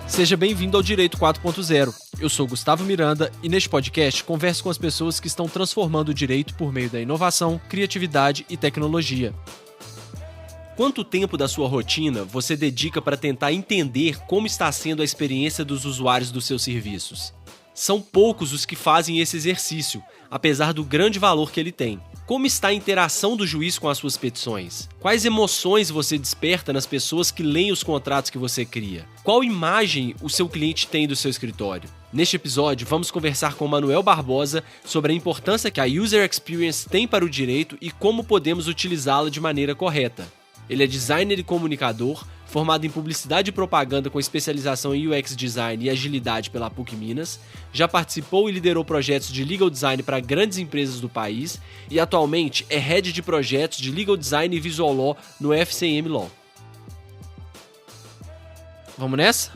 Seja bem-vindo ao Direito 4.0. Eu sou Gustavo Miranda e neste podcast converso com as pessoas que estão transformando o direito por meio da inovação, criatividade e tecnologia. Quanto tempo da sua rotina você dedica para tentar entender como está sendo a experiência dos usuários dos seus serviços? São poucos os que fazem esse exercício, apesar do grande valor que ele tem. Como está a interação do juiz com as suas petições? Quais emoções você desperta nas pessoas que leem os contratos que você cria? Qual imagem o seu cliente tem do seu escritório? Neste episódio, vamos conversar com Manuel Barbosa sobre a importância que a User Experience tem para o direito e como podemos utilizá-la de maneira correta. Ele é designer e comunicador, formado em publicidade e propaganda com especialização em UX Design e agilidade pela PUC Minas, já participou e liderou projetos de legal design para grandes empresas do país e atualmente é head de projetos de legal design e visual law no FCM Law. Vamos nessa?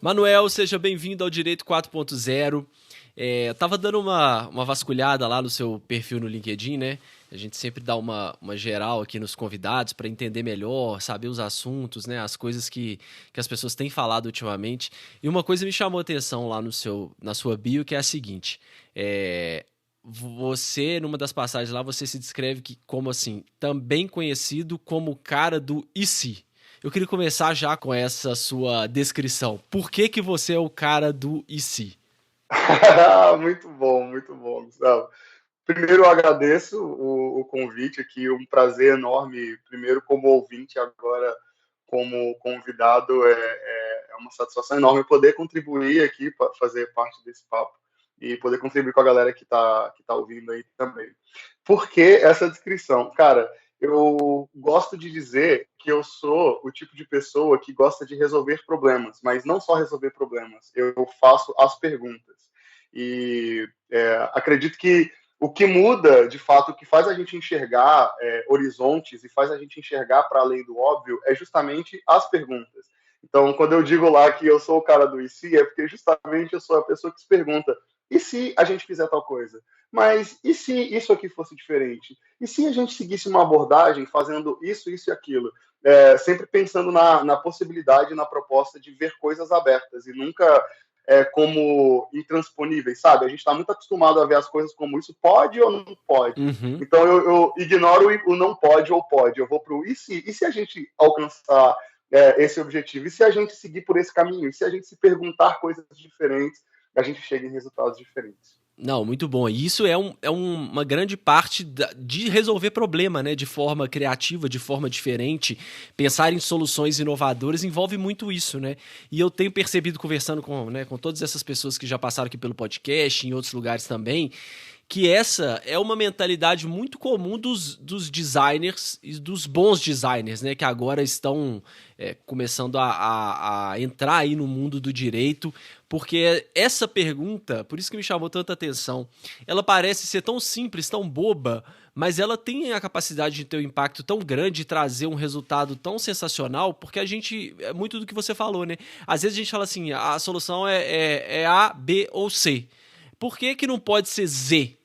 Manuel, seja bem-vindo ao Direito 4.0. Eu tava dando uma vasculhada lá no seu perfil no LinkedIn, né? A gente sempre dá uma geral aqui nos convidados para entender melhor, saber os assuntos, né? As coisas que as pessoas têm falado ultimamente. E uma coisa me chamou a atenção lá na sua bio, que é a seguinte. Você, numa das passagens lá, você se descreve como assim, também conhecido como o cara do e se? Eu queria começar já com essa sua descrição. Por que você é o cara do e se? Muito bom, Gustavo. Primeiro, eu agradeço o convite aqui, um prazer enorme, primeiro como ouvinte, agora como convidado, é uma satisfação enorme poder contribuir aqui, para fazer parte desse papo e poder contribuir com a galera que tá ouvindo aí também. Por que essa descrição? Cara, eu gosto de dizer que eu sou o tipo de pessoa que gosta de resolver problemas, mas não só resolver problemas, eu faço as perguntas. E acredito que o que muda, de fato, o que faz a gente enxergar horizontes e faz a gente enxergar para além do óbvio é justamente as perguntas. Então, quando eu digo lá que eu sou o cara do e se, é porque justamente eu sou a pessoa que se pergunta: e se a gente fizer tal coisa? Mas e se isso aqui fosse diferente? E se a gente seguisse uma abordagem fazendo isso e aquilo? Sempre pensando na possibilidade, na proposta de ver coisas abertas e nunca como intransponíveis, sabe? A gente está muito acostumado a ver as coisas como isso pode ou não pode. Uhum. Então eu ignoro o não pode ou pode. Eu vou para o e se a gente alcançar esse objetivo? E se a gente seguir por esse caminho? E se a gente se perguntar coisas diferentes, a gente chega em resultados diferentes? Não, muito bom. E isso é uma grande parte de resolver problema, né? De forma criativa, de forma diferente. Pensar em soluções inovadoras envolve muito isso, né? E eu tenho percebido, conversando com todas essas pessoas que já passaram aqui pelo podcast, em outros lugares também, que essa é uma mentalidade muito comum dos designers e dos bons designers, né? Que agora estão começando a entrar aí no mundo do direito, porque essa pergunta, por isso que me chamou tanta atenção, ela parece ser tão simples, tão boba, mas ela tem a capacidade de ter um impacto tão grande, de trazer um resultado tão sensacional, porque a gente, é muito do que você falou, né? Às vezes a gente fala assim, a solução é A, B ou C. Por que não pode ser Z?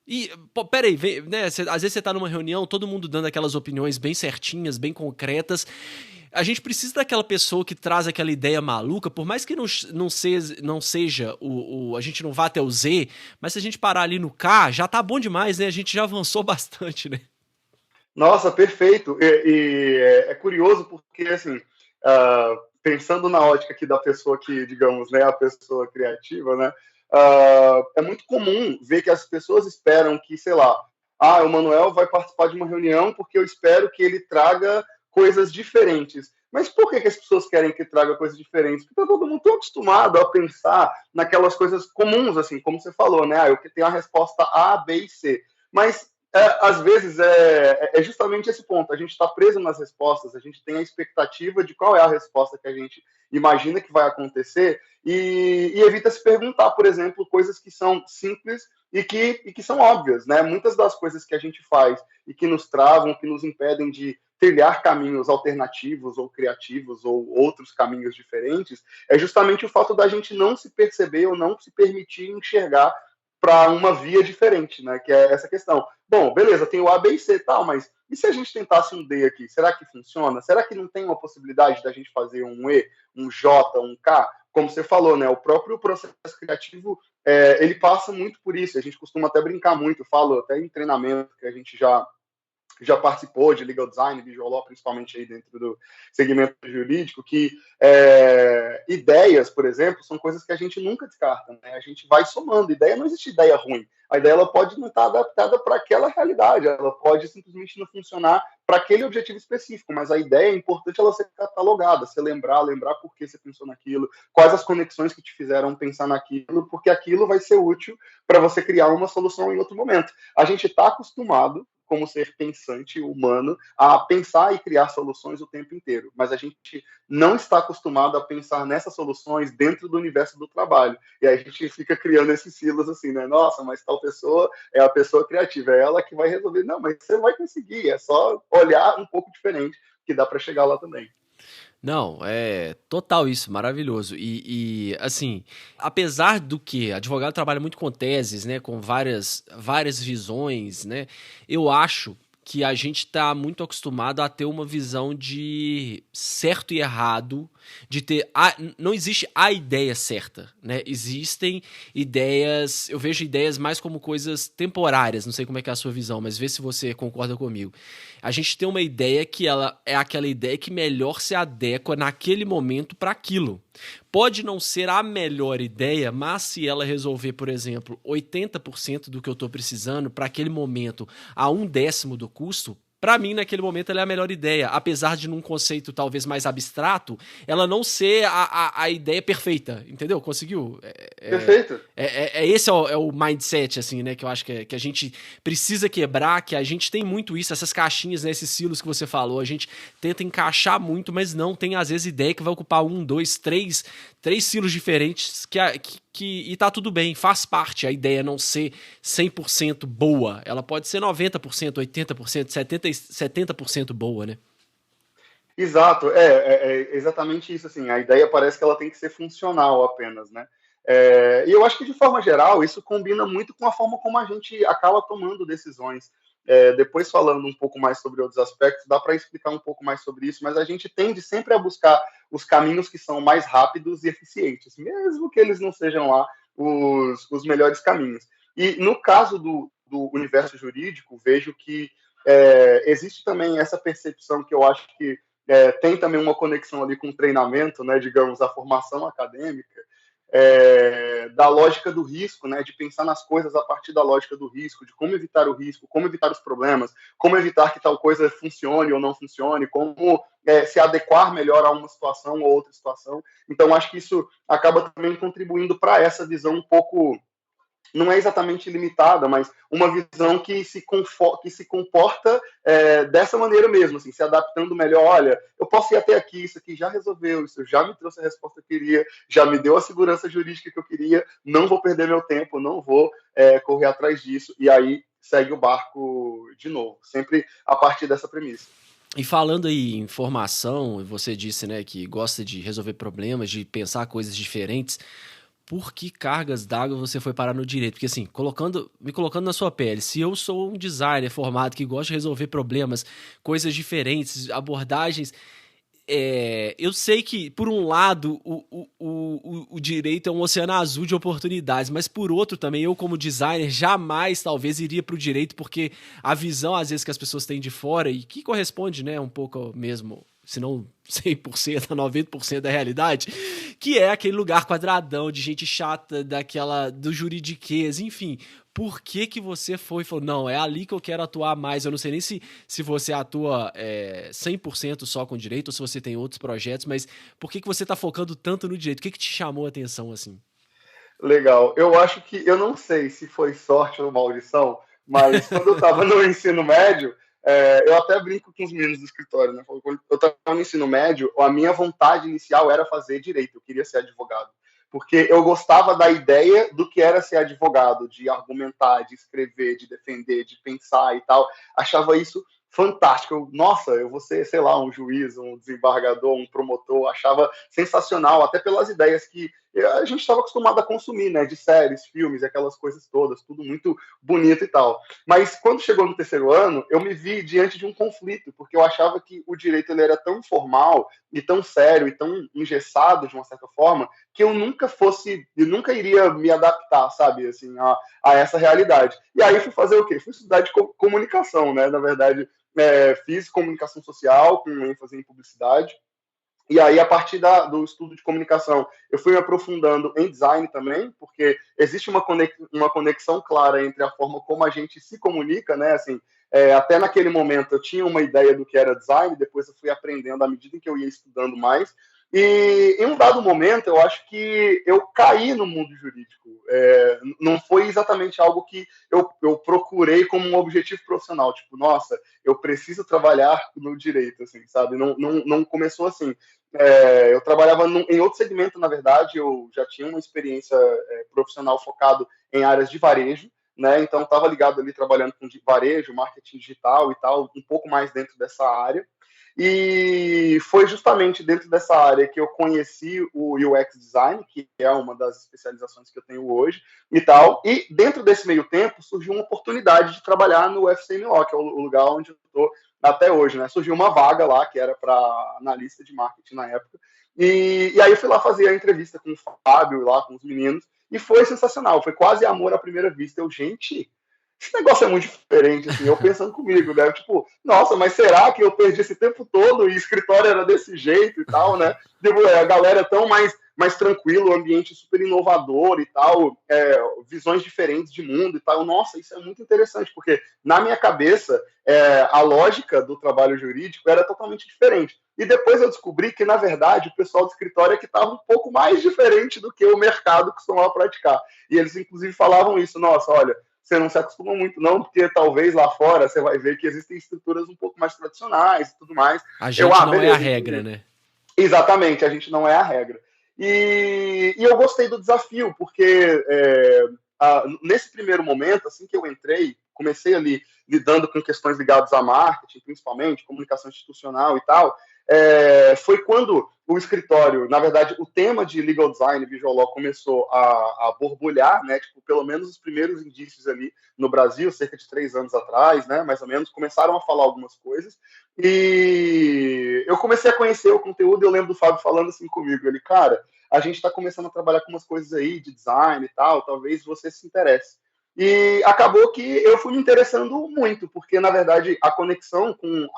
E, peraí, né? Às vezes você tá numa reunião, todo mundo dando aquelas opiniões bem certinhas, bem concretas. A gente precisa daquela pessoa que traz aquela ideia maluca, por mais que não seja a gente não vá até o Z, mas se a gente parar ali no K, já tá bom demais, né? A gente já avançou bastante, né? Nossa, perfeito. E é curioso porque, assim, pensando na ótica aqui da pessoa que, digamos, né, a pessoa criativa, né, é muito comum ver que as pessoas esperam que, sei lá, o Manuel vai participar de uma reunião porque eu espero que ele traga coisas diferentes. Mas por que as pessoas querem que traga coisas diferentes? Porque todo mundo tão acostumado a pensar naquelas coisas comuns, assim, como você falou, né? Eu tenho a resposta A, B e C. Mas às vezes é justamente esse ponto. A gente está preso nas respostas, a gente tem a expectativa de qual é a resposta que a gente imagina que vai acontecer e evita se perguntar, por exemplo, coisas que são simples e que são óbvias, né? Muitas das coisas que a gente faz e que nos travam, que nos impedem de trilhar caminhos alternativos ou criativos ou outros caminhos diferentes, é justamente o fato da gente não se perceber ou não se permitir enxergar para uma via diferente, né? Que é essa questão. bom, beleza, tem o A, B e C e tal, mas e se a gente tentasse um D aqui? Será que funciona? Será que não tem uma possibilidade da gente fazer um E, um J, um K? Como você falou, né? O próprio processo criativo, ele passa muito por isso. A gente costuma até brincar muito, falo até em treinamento, que a gente já participou de legal design, visual law, principalmente aí dentro do segmento jurídico, que ideias, por exemplo, são coisas que a gente nunca descarta, né? A gente vai somando. Ideia, não existe ideia ruim. A ideia ela pode não estar adaptada para aquela realidade, ela pode simplesmente não funcionar para aquele objetivo específico, mas a ideia é importante ela ser catalogada, você lembrar por que você pensou naquilo, quais as conexões que te fizeram pensar naquilo, porque aquilo vai ser útil para você criar uma solução em outro momento. A gente está acostumado como ser pensante humano a pensar e criar soluções o tempo inteiro, mas a gente não está acostumado a pensar nessas soluções dentro do universo do trabalho, e aí a gente fica criando esses silos assim, né? Nossa, mas tal pessoa é a pessoa criativa, é ela que vai resolver. Não, mas você vai conseguir, é só olhar um pouco diferente que dá para chegar lá também. Não, é total isso, maravilhoso. Assim, apesar do que advogado trabalha muito com teses, né, com várias visões, né, eu acho que a gente está muito acostumado a ter uma visão de certo e errado, de ter não existe a ideia certa, né? Existem ideias, eu vejo ideias mais como coisas temporárias, não sei como é que é a sua visão, mas vê se você concorda comigo. A gente tem uma ideia que ela é aquela ideia que melhor se adequa naquele momento para aquilo. Pode não ser a melhor ideia, mas se ela resolver, por exemplo, 80% do que eu estou precisando para aquele momento a 1/10 do custo, para mim, naquele momento, ela é a melhor ideia. Apesar de, num conceito talvez mais abstrato, ela não ser a ideia perfeita, entendeu? Conseguiu? Perfeito. Esse é o mindset, assim, né? Que eu acho que a gente precisa quebrar, que a gente tem muito isso, essas caixinhas, né, esses silos que você falou. A gente tenta encaixar muito, mas não, tem às vezes ideia que vai ocupar 1, 2, 3 silos diferentes e tá tudo bem, faz parte a ideia não ser 100% boa. Ela pode ser 90%, 80%, 70% boa, né? Exato, é exatamente isso, assim, a ideia parece que ela tem que ser funcional apenas, né? E eu acho que, de forma geral, isso combina muito com a forma como a gente acaba tomando decisões. Depois, falando um pouco mais sobre outros aspectos, dá para explicar um pouco mais sobre isso, mas a gente tende sempre a buscar os caminhos que são mais rápidos e eficientes, mesmo que eles não sejam lá os melhores caminhos. E no caso do universo jurídico, vejo que existe também essa percepção que eu acho que tem também uma conexão ali com o treinamento, né, digamos, a formação acadêmica, da lógica do risco, né, de pensar nas coisas a partir da lógica do risco, de como evitar o risco, como evitar os problemas, como evitar que tal coisa funcione ou não funcione, como se adequar melhor a uma situação ou outra situação. Então, acho que isso acaba também contribuindo para essa visão um pouco, não é exatamente limitada, mas uma visão que se comporta dessa maneira mesmo, assim, se adaptando melhor. Olha, eu posso ir até aqui, isso aqui já resolveu, isso já me trouxe a resposta que eu queria, já me deu a segurança jurídica que eu queria, não vou perder meu tempo, não vou correr atrás disso, e aí segue o barco de novo, sempre a partir dessa premissa. E falando aí em formação, você disse, né, que gosta de resolver problemas, de pensar coisas diferentes. Por que cargas d'água você foi parar no direito? Porque assim, me colocando na sua pele, se eu sou um designer formado que gosta de resolver problemas, coisas diferentes, abordagens, eu sei que, por um lado, o direito é um oceano azul de oportunidades, mas por outro também, eu como designer jamais talvez iria para o direito, porque a visão, às vezes, que as pessoas têm de fora, e que corresponde, né, um pouco mesmo, se não 100%, 90% da realidade, que é aquele lugar quadradão de gente chata, do juridiquês, enfim. Por que você foi e falou, não, é ali que eu quero atuar mais? Eu não sei nem se você atua 100% só com direito ou se você tem outros projetos, mas por que você está focando tanto no direito? O que te chamou a atenção assim? Legal. Eu acho que, eu não sei se foi sorte ou maldição, mas quando eu estava no ensino médio, eu até brinco com os meninos do escritório, né? Quando eu estava no ensino médio, a minha vontade inicial era fazer direito, eu queria ser advogado. Porque eu gostava da ideia do que era ser advogado, de argumentar, de escrever, de defender, de pensar e tal. Achava isso fantástico. Nossa, eu vou ser, sei lá, um juiz, um desembargador, um promotor. Achava sensacional, até pelas ideias a gente estava acostumado a consumir, né, de séries, filmes, aquelas coisas todas, tudo muito bonito e tal. Mas quando chegou no terceiro ano, eu me vi diante de um conflito, porque eu achava que o direito ele era tão formal e tão sério e tão engessado de uma certa forma que eu nunca iria me adaptar, sabe, assim, a essa realidade. E aí fui fazer o quê? Fui estudar de comunicação, né? Na verdade, fiz comunicação social com ênfase em publicidade. E aí, a partir do estudo de comunicação, eu fui me aprofundando em design também, porque existe uma conexão clara entre a forma como a gente se comunica, né? Assim, até naquele momento eu tinha uma ideia do que era design, depois eu fui aprendendo à medida em que eu ia estudando mais. E em um dado momento, eu acho que eu caí no mundo jurídico. Não foi exatamente algo que eu procurei como um objetivo profissional. Tipo, nossa, eu preciso trabalhar no direito, assim, sabe? Não começou assim. Eu trabalhava em outro segmento, na verdade, eu já tinha uma experiência profissional focado em áreas de varejo, né? Então, estava ligado ali trabalhando com varejo, marketing digital e tal, um pouco mais dentro dessa área. E foi justamente dentro dessa área que eu conheci o UX Design, que é uma das especializações que eu tenho hoje e tal. E dentro desse meio tempo surgiu uma oportunidade de trabalhar no FCMO, que é o lugar onde eu estou até hoje, né? Surgiu uma vaga lá, que era para analista de marketing na época. E aí eu fui lá fazer a entrevista com o Fábio, lá com os meninos, e foi sensacional. Foi quase amor à primeira vista. Gente, esse negócio é muito diferente, assim, eu pensando comigo, né? Tipo, nossa, mas será que eu perdi esse tempo todo e o escritório era desse jeito e tal, né? Tipo, a galera é tão mais tranquilo, o ambiente super inovador e tal, visões diferentes de mundo e tal. Nossa, isso é muito interessante, porque na minha cabeça a lógica do trabalho jurídico era totalmente diferente. E depois eu descobri que, na verdade, o pessoal do escritório é que estava um pouco mais diferente do que o mercado costumava praticar. E eles, inclusive, falavam isso, nossa, olha, você não se acostuma muito não, porque talvez lá fora você vai ver que existem estruturas um pouco mais tradicionais e tudo mais. A gente não é a regra, né? Exatamente, a gente não é a regra. E eu gostei do desafio, porque nesse primeiro momento, assim que eu entrei, comecei ali lidando com questões ligadas a marketing, principalmente, comunicação institucional e tal, foi quando o escritório, na verdade, o tema de legal design e visual law começou a borbulhar, né? Tipo, pelo menos os primeiros indícios ali no Brasil, cerca de 3 anos atrás, né? Mais ou menos, começaram a falar algumas coisas. E eu comecei a conhecer o conteúdo e eu lembro do Fábio falando assim comigo, ele, cara, a gente está começando a trabalhar com umas coisas aí de design e tal, talvez você se interesse. E acabou que eu fui me interessando muito, porque, na verdade, a conexão com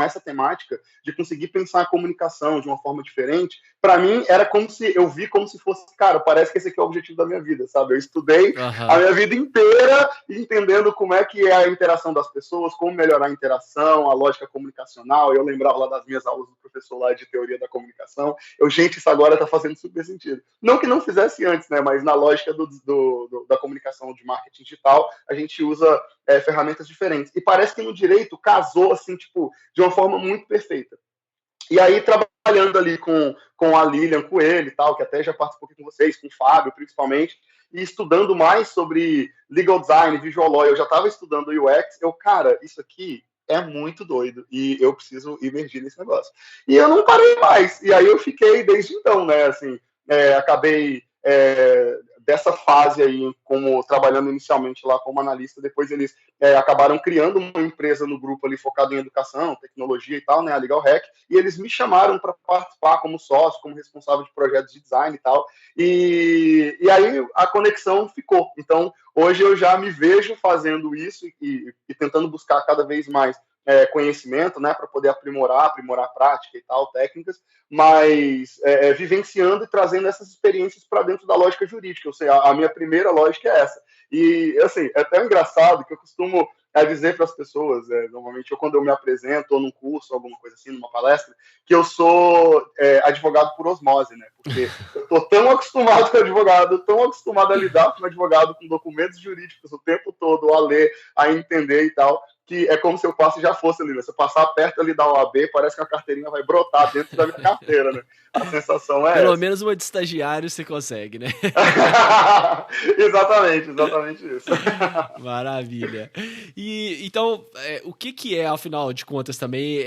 essa temática de conseguir pensar a comunicação de uma forma diferente, para mim era como se eu vi como se fosse, cara, parece que esse aqui é o objetivo da minha vida, sabe? Eu estudei a minha vida inteira entendendo como é que é a interação das pessoas, como melhorar a interação, a lógica comunicacional. Eu lembrava lá das minhas aulas do professor lá de teoria da comunicação. Gente, isso agora está fazendo super sentido. Não que não fizesse antes, né? Mas na lógica da comunicação de marketing digital, a gente usa ferramentas diferentes. E parece que no direito casou, assim, tipo, de uma forma muito perfeita. E aí, trabalhando ali com a Lilian Coelho e tal, que até já participou aqui com vocês, com o Fábio, principalmente, e estudando mais sobre legal design, visual law, eu já estava estudando UX, cara, isso aqui é muito doido, e eu preciso emergir nesse negócio. E eu não parei mais, e aí eu fiquei desde então, né, assim, acabei dessa fase aí, como trabalhando inicialmente lá como analista, depois eles acabaram criando uma empresa no grupo ali focada em educação, tecnologia e tal, né, a Legal Hack, e eles me chamaram para participar como sócio, como responsável de projetos de design e tal, e aí a conexão ficou. Então, hoje eu já me vejo fazendo isso e tentando buscar cada vez mais conhecimento, né, para poder aprimorar a prática e tal, técnicas, mas vivenciando e trazendo essas experiências para dentro da lógica jurídica. Ou seja, a minha primeira lógica é essa. E, assim, é até engraçado que eu costumo dizer para as pessoas, normalmente, ou quando eu me apresento, ou num curso, alguma coisa assim, numa palestra, que eu sou advogado por osmose, né? Porque eu estou tão acostumado com advogado, tão acostumado a lidar com advogado, com documentos jurídicos o tempo todo, a ler, a entender e tal, que é como se eu passe já fosse ali, né? Se eu passar perto ali da OAB, parece que a carteirinha vai brotar dentro da minha carteira, né? A sensação é Pelo essa. menos uma de estagiário você consegue, né? Exatamente isso. Maravilha. E então, o que é, afinal de contas, também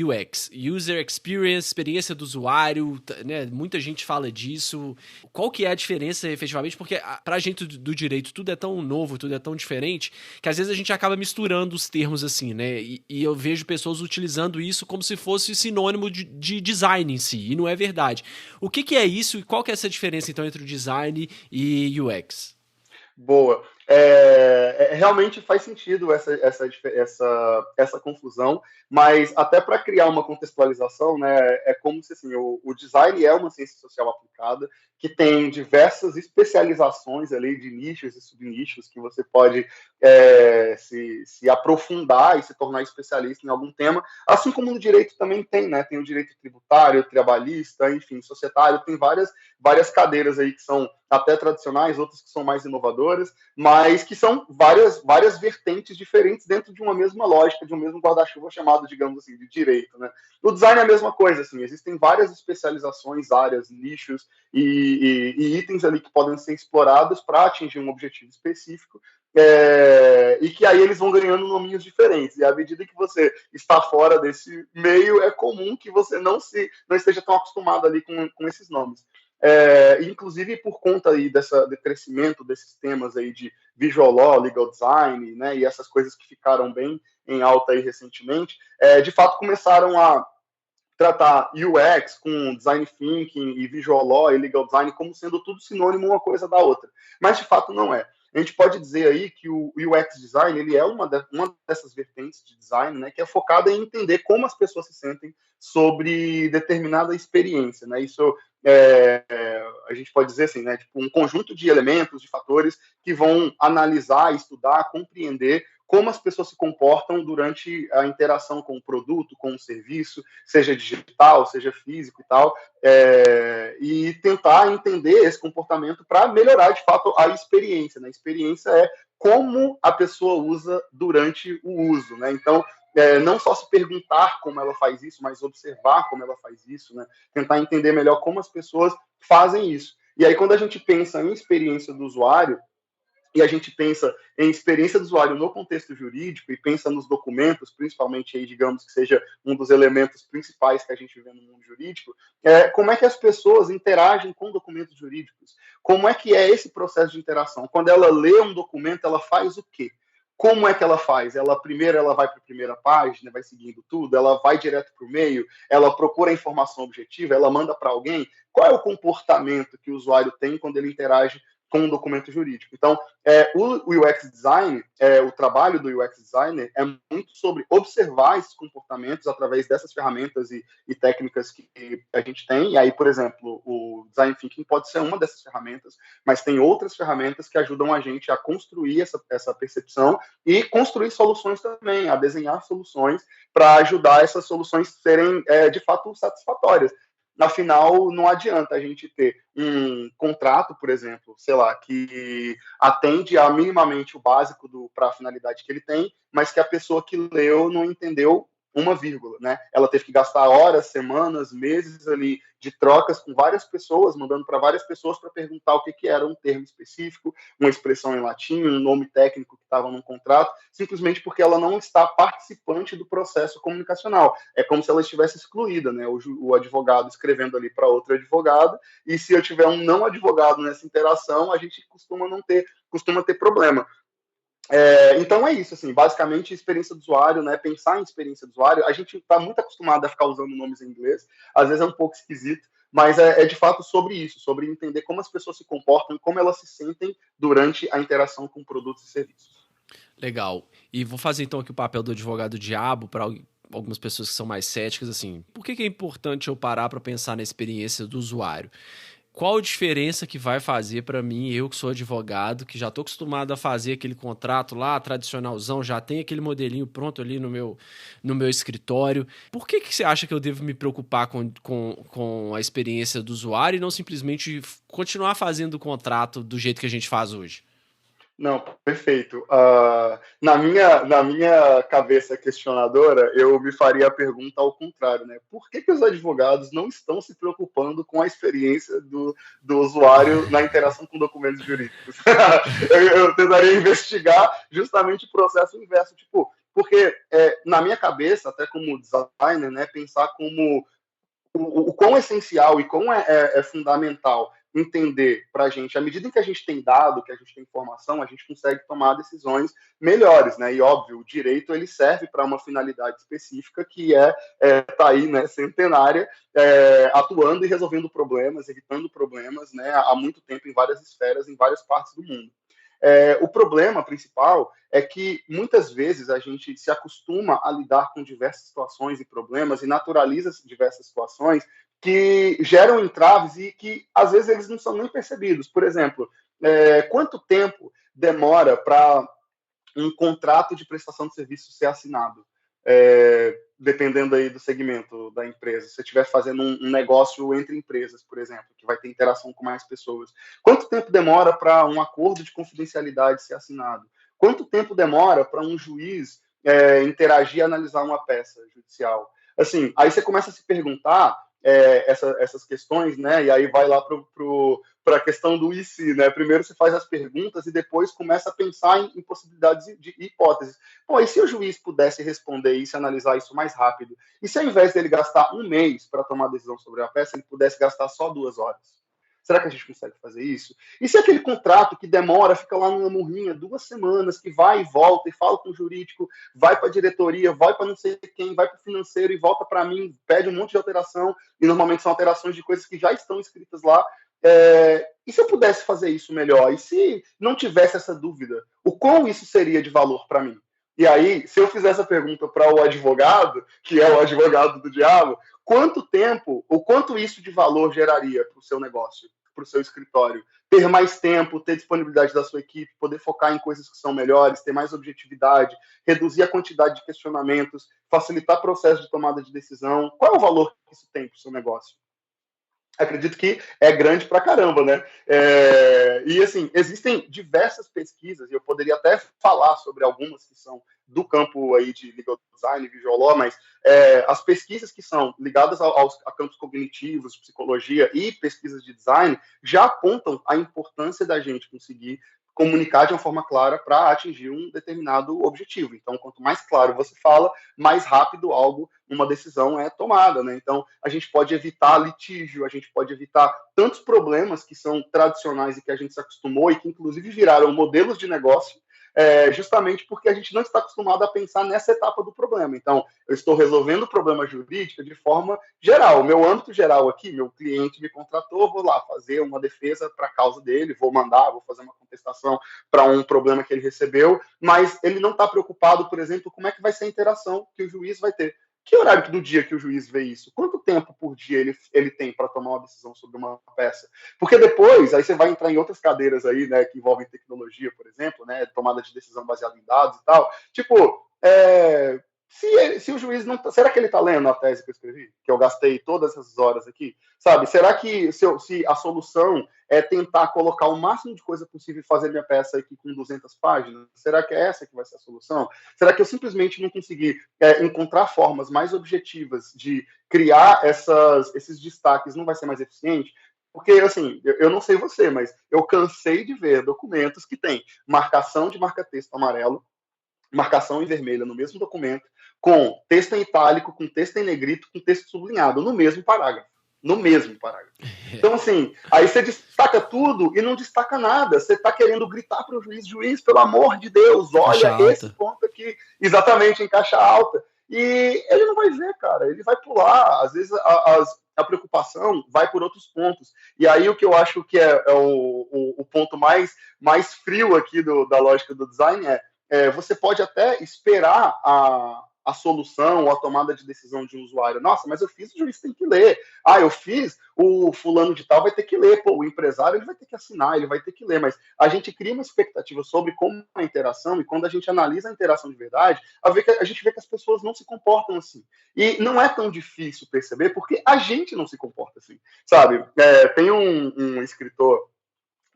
UX? User Experience, experiência do usuário, né? Muita gente fala disso. Qual que é a diferença, efetivamente? Porque pra gente do direito tudo é tão novo, tudo é tão diferente, que às vezes a gente acaba misturando os termos assim, né? E eu vejo pessoas utilizando isso como se fosse sinônimo de design em si, e não é verdade. O que é isso e qual que é essa diferença, então, entre o design e UX? Boa. Realmente faz sentido essa confusão, mas até para criar uma contextualização, né, é como se assim, o design é uma ciência social aplicada que tem diversas especializações ali de nichos e subnichos que você pode se aprofundar e se tornar especialista em algum tema, assim como no direito também tem, né? Tem o direito tributário, trabalhista, enfim, societário, tem várias cadeiras aí que são até tradicionais, outras que são mais inovadoras, mas que são várias vertentes diferentes dentro de uma mesma lógica, de um mesmo guarda-chuva chamado, digamos assim, de direito, né? O design é a mesma coisa, assim, existem várias especializações, áreas, nichos e itens ali que podem ser explorados para atingir um objetivo específico, e que aí eles vão ganhando nominhos diferentes. E à medida que você está fora desse meio, é comum que você não esteja tão acostumado ali com esses nomes. Inclusive por conta aí do crescimento desses temas aí de visual law, legal design, né, e essas coisas que ficaram bem em alta aí recentemente, de fato começaram a tratar UX com design thinking e visual law e legal design como sendo tudo sinônimo uma coisa da outra. Mas de fato não é. A gente pode dizer aí que o UX design ele é uma dessas vertentes de design, né, que é focada em entender como as pessoas se sentem sobre determinada experiência, né? Isso a gente pode dizer assim, né, tipo um conjunto de elementos, de fatores que vão analisar, estudar, compreender como as pessoas se comportam durante a interação com o produto, com o serviço, seja digital, seja físico e tal, e tentar entender esse comportamento para melhorar, de fato, a experiência. Né? A experiência é como a pessoa usa durante o uso. Né? Então, não só se perguntar como ela faz isso, mas observar como ela faz isso, né? Tentar entender melhor como as pessoas fazem isso. E aí, quando a gente pensa em experiência do usuário, e a gente pensa em experiência do usuário no contexto jurídico e pensa nos documentos, principalmente aí, digamos que seja um dos elementos principais que a gente vê no mundo jurídico, como é que as pessoas interagem com documentos jurídicos? Como é que é esse processo de interação? Quando ela lê um documento, ela faz o quê? Como é que ela faz? Primeiro ela vai para a primeira página, vai seguindo tudo, ela vai direto para o meio, ela procura a informação objetiva, ela manda para alguém. Qual é o comportamento que o usuário tem quando ele interage com um documento jurídico? Então, o UX design, o trabalho do UX designer é muito sobre observar esses comportamentos através dessas ferramentas e técnicas que a gente tem. E aí, por exemplo, o design thinking pode ser uma dessas ferramentas, mas tem outras ferramentas que ajudam a gente a construir essa percepção e construir soluções também, a desenhar soluções para ajudar essas soluções serem, de fato, satisfatórias. Afinal, não adianta a gente ter um contrato, por exemplo, sei lá, que atende a minimamente o básico para a finalidade que ele tem, mas que a pessoa que leu não entendeu uma vírgula, né? Ela teve que gastar horas, semanas, meses ali de trocas com várias pessoas, mandando para várias pessoas para perguntar o que era um termo específico, uma expressão em latim, um nome técnico que estava num contrato, simplesmente porque ela não está participante do processo comunicacional. É como se ela estivesse excluída, né? O advogado escrevendo ali para outro advogado, e se eu tiver um não advogado nessa interação, a gente costuma ter problema. Então é isso, assim, basicamente experiência do usuário, né? Pensar em experiência do usuário, a gente está muito acostumado a ficar usando nomes em inglês, às vezes é um pouco esquisito, mas é de fato sobre isso, sobre entender como as pessoas se comportam e como elas se sentem durante a interação com produtos e serviços. Legal. E vou fazer então aqui o papel do advogado diabo para algumas pessoas que são mais céticas, assim. Por que é importante eu parar para pensar na experiência do usuário? Qual a diferença que vai fazer para mim, eu que sou advogado, que já estou acostumado a fazer aquele contrato lá, tradicionalzão, já tem aquele modelinho pronto ali no meu escritório. Por que você acha que eu devo me preocupar com a experiência do usuário e não simplesmente continuar fazendo o contrato do jeito que a gente faz hoje? Não, perfeito. Na minha cabeça questionadora, eu me faria a pergunta ao contrário, né? Por que que os advogados não estão se preocupando com a experiência do usuário na interação com documentos jurídicos? Eu tentaria investigar justamente o processo inverso, tipo, porque na minha cabeça, até como designer, né, pensar como o quão essencial e quão é fundamental entender para a gente, à medida em que a gente tem dado, que a gente tem informação, a gente consegue tomar decisões melhores, né? E óbvio, o direito ele serve para uma finalidade específica que tá aí, né, centenária, atuando e resolvendo problemas, evitando problemas, né, há muito tempo em várias esferas, em várias partes do mundo. O problema principal é que muitas vezes a gente se acostuma a lidar com diversas situações e problemas e naturaliza diversas situações que geram entraves e que às vezes eles não são nem percebidos. Por exemplo, quanto tempo demora para um contrato de prestação de serviço ser assinado? Dependendo aí do segmento da empresa, se você estiver fazendo um negócio entre empresas, por exemplo, que vai ter interação com mais pessoas, quanto tempo demora para um acordo de confidencialidade ser assinado? Quanto tempo demora para um juiz interagir e analisar uma peça judicial? Assim, aí você começa a se perguntar essas questões, né? E aí vai lá para a questão do e se, né? Primeiro você faz as perguntas e depois começa a pensar em possibilidades de hipóteses. Pô, e se o juiz pudesse responder isso, analisar isso mais rápido? E se ao invés dele gastar um mês para tomar a decisão sobre a peça, ele pudesse gastar só 2 horas? Será que a gente consegue fazer isso? E se aquele contrato que demora, fica lá numa murrinha 2 semanas, que vai e volta, e fala com o jurídico, vai para a diretoria, vai para não sei quem, vai para o financeiro e volta para mim, pede um monte de alteração, e normalmente são alterações de coisas que já estão escritas lá. E se eu pudesse fazer isso melhor? E se não tivesse essa dúvida? O quão isso seria de valor para mim? E aí, se eu fizer essa pergunta para o advogado, que é o advogado do diabo, quanto tempo, ou quanto isso de valor geraria para o seu negócio, para o seu escritório? Ter mais tempo, ter disponibilidade da sua equipe, poder focar em coisas que são melhores, ter mais objetividade, reduzir a quantidade de questionamentos, facilitar o processo de tomada de decisão. Qual é o valor que isso tem para o seu negócio? Acredito que é grande pra caramba, né? E assim, existem diversas pesquisas, e eu poderia até falar sobre algumas que são do campo aí de legal design, visual law, mas as pesquisas que são ligadas a campos cognitivos, psicologia e pesquisas de design já apontam a importância da gente conseguir comunicar de uma forma clara para atingir um determinado objetivo. Então, quanto mais claro você fala, mais rápido uma decisão é tomada, né? Então, a gente pode evitar litígio, a gente pode evitar tantos problemas que são tradicionais e que a gente se acostumou e que, inclusive, viraram modelos de negócio, justamente porque a gente não está acostumado a pensar nessa etapa do problema. Então, eu estou resolvendo o problema jurídico de forma geral. O meu âmbito geral aqui, meu cliente me contratou, vou lá fazer uma defesa para a causa dele, vou fazer uma contestação para um problema que ele recebeu, mas ele não está preocupado, por exemplo, como é que vai ser a interação que o juiz vai ter. Que horário do dia que o juiz vê isso? Quanto tempo por dia ele tem para tomar uma decisão sobre uma peça? Porque depois, aí você vai entrar em outras cadeiras aí, né, que envolvem tecnologia, por exemplo, né, tomada de decisão baseada em dados e tal. Tipo, se o juiz não... Será que ele está lendo a tese que eu escrevi? Que eu gastei todas essas horas aqui? Sabe? Será que se a solução é tentar colocar o máximo de coisa possível e fazer minha peça aqui com 200 páginas? Será que é essa que vai ser a solução? Será que eu simplesmente não consegui encontrar formas mais objetivas de criar esses destaques? Não vai ser mais eficiente? Porque, assim, eu não sei você, mas eu cansei de ver documentos que tem marcação de marca-texto amarelo, marcação em vermelho no mesmo documento, com texto em itálico, com texto em negrito, com texto sublinhado, no mesmo parágrafo. No mesmo parágrafo. Então, assim, aí você destaca tudo e não destaca nada. Você está querendo gritar para o juiz, pelo amor de Deus, olha esse ponto aqui, exatamente, em caixa alta. E ele não vai ver, cara, ele vai pular. Às vezes a preocupação vai por outros pontos. E aí o que eu acho que é o ponto mais frio aqui da lógica do design você pode até esperar a solução ou a tomada de decisão de um usuário. Nossa, mas eu fiz, o juiz tem que ler. Ah, eu fiz, o fulano de tal vai ter que ler. Pô, o empresário ele vai ter que assinar, ele vai ter que ler. Mas a gente cria uma expectativa sobre como é a interação e quando a gente analisa a interação de verdade, a gente vê que as pessoas não se comportam assim. E não é tão difícil perceber porque a gente não se comporta assim, sabe? Tem um escritor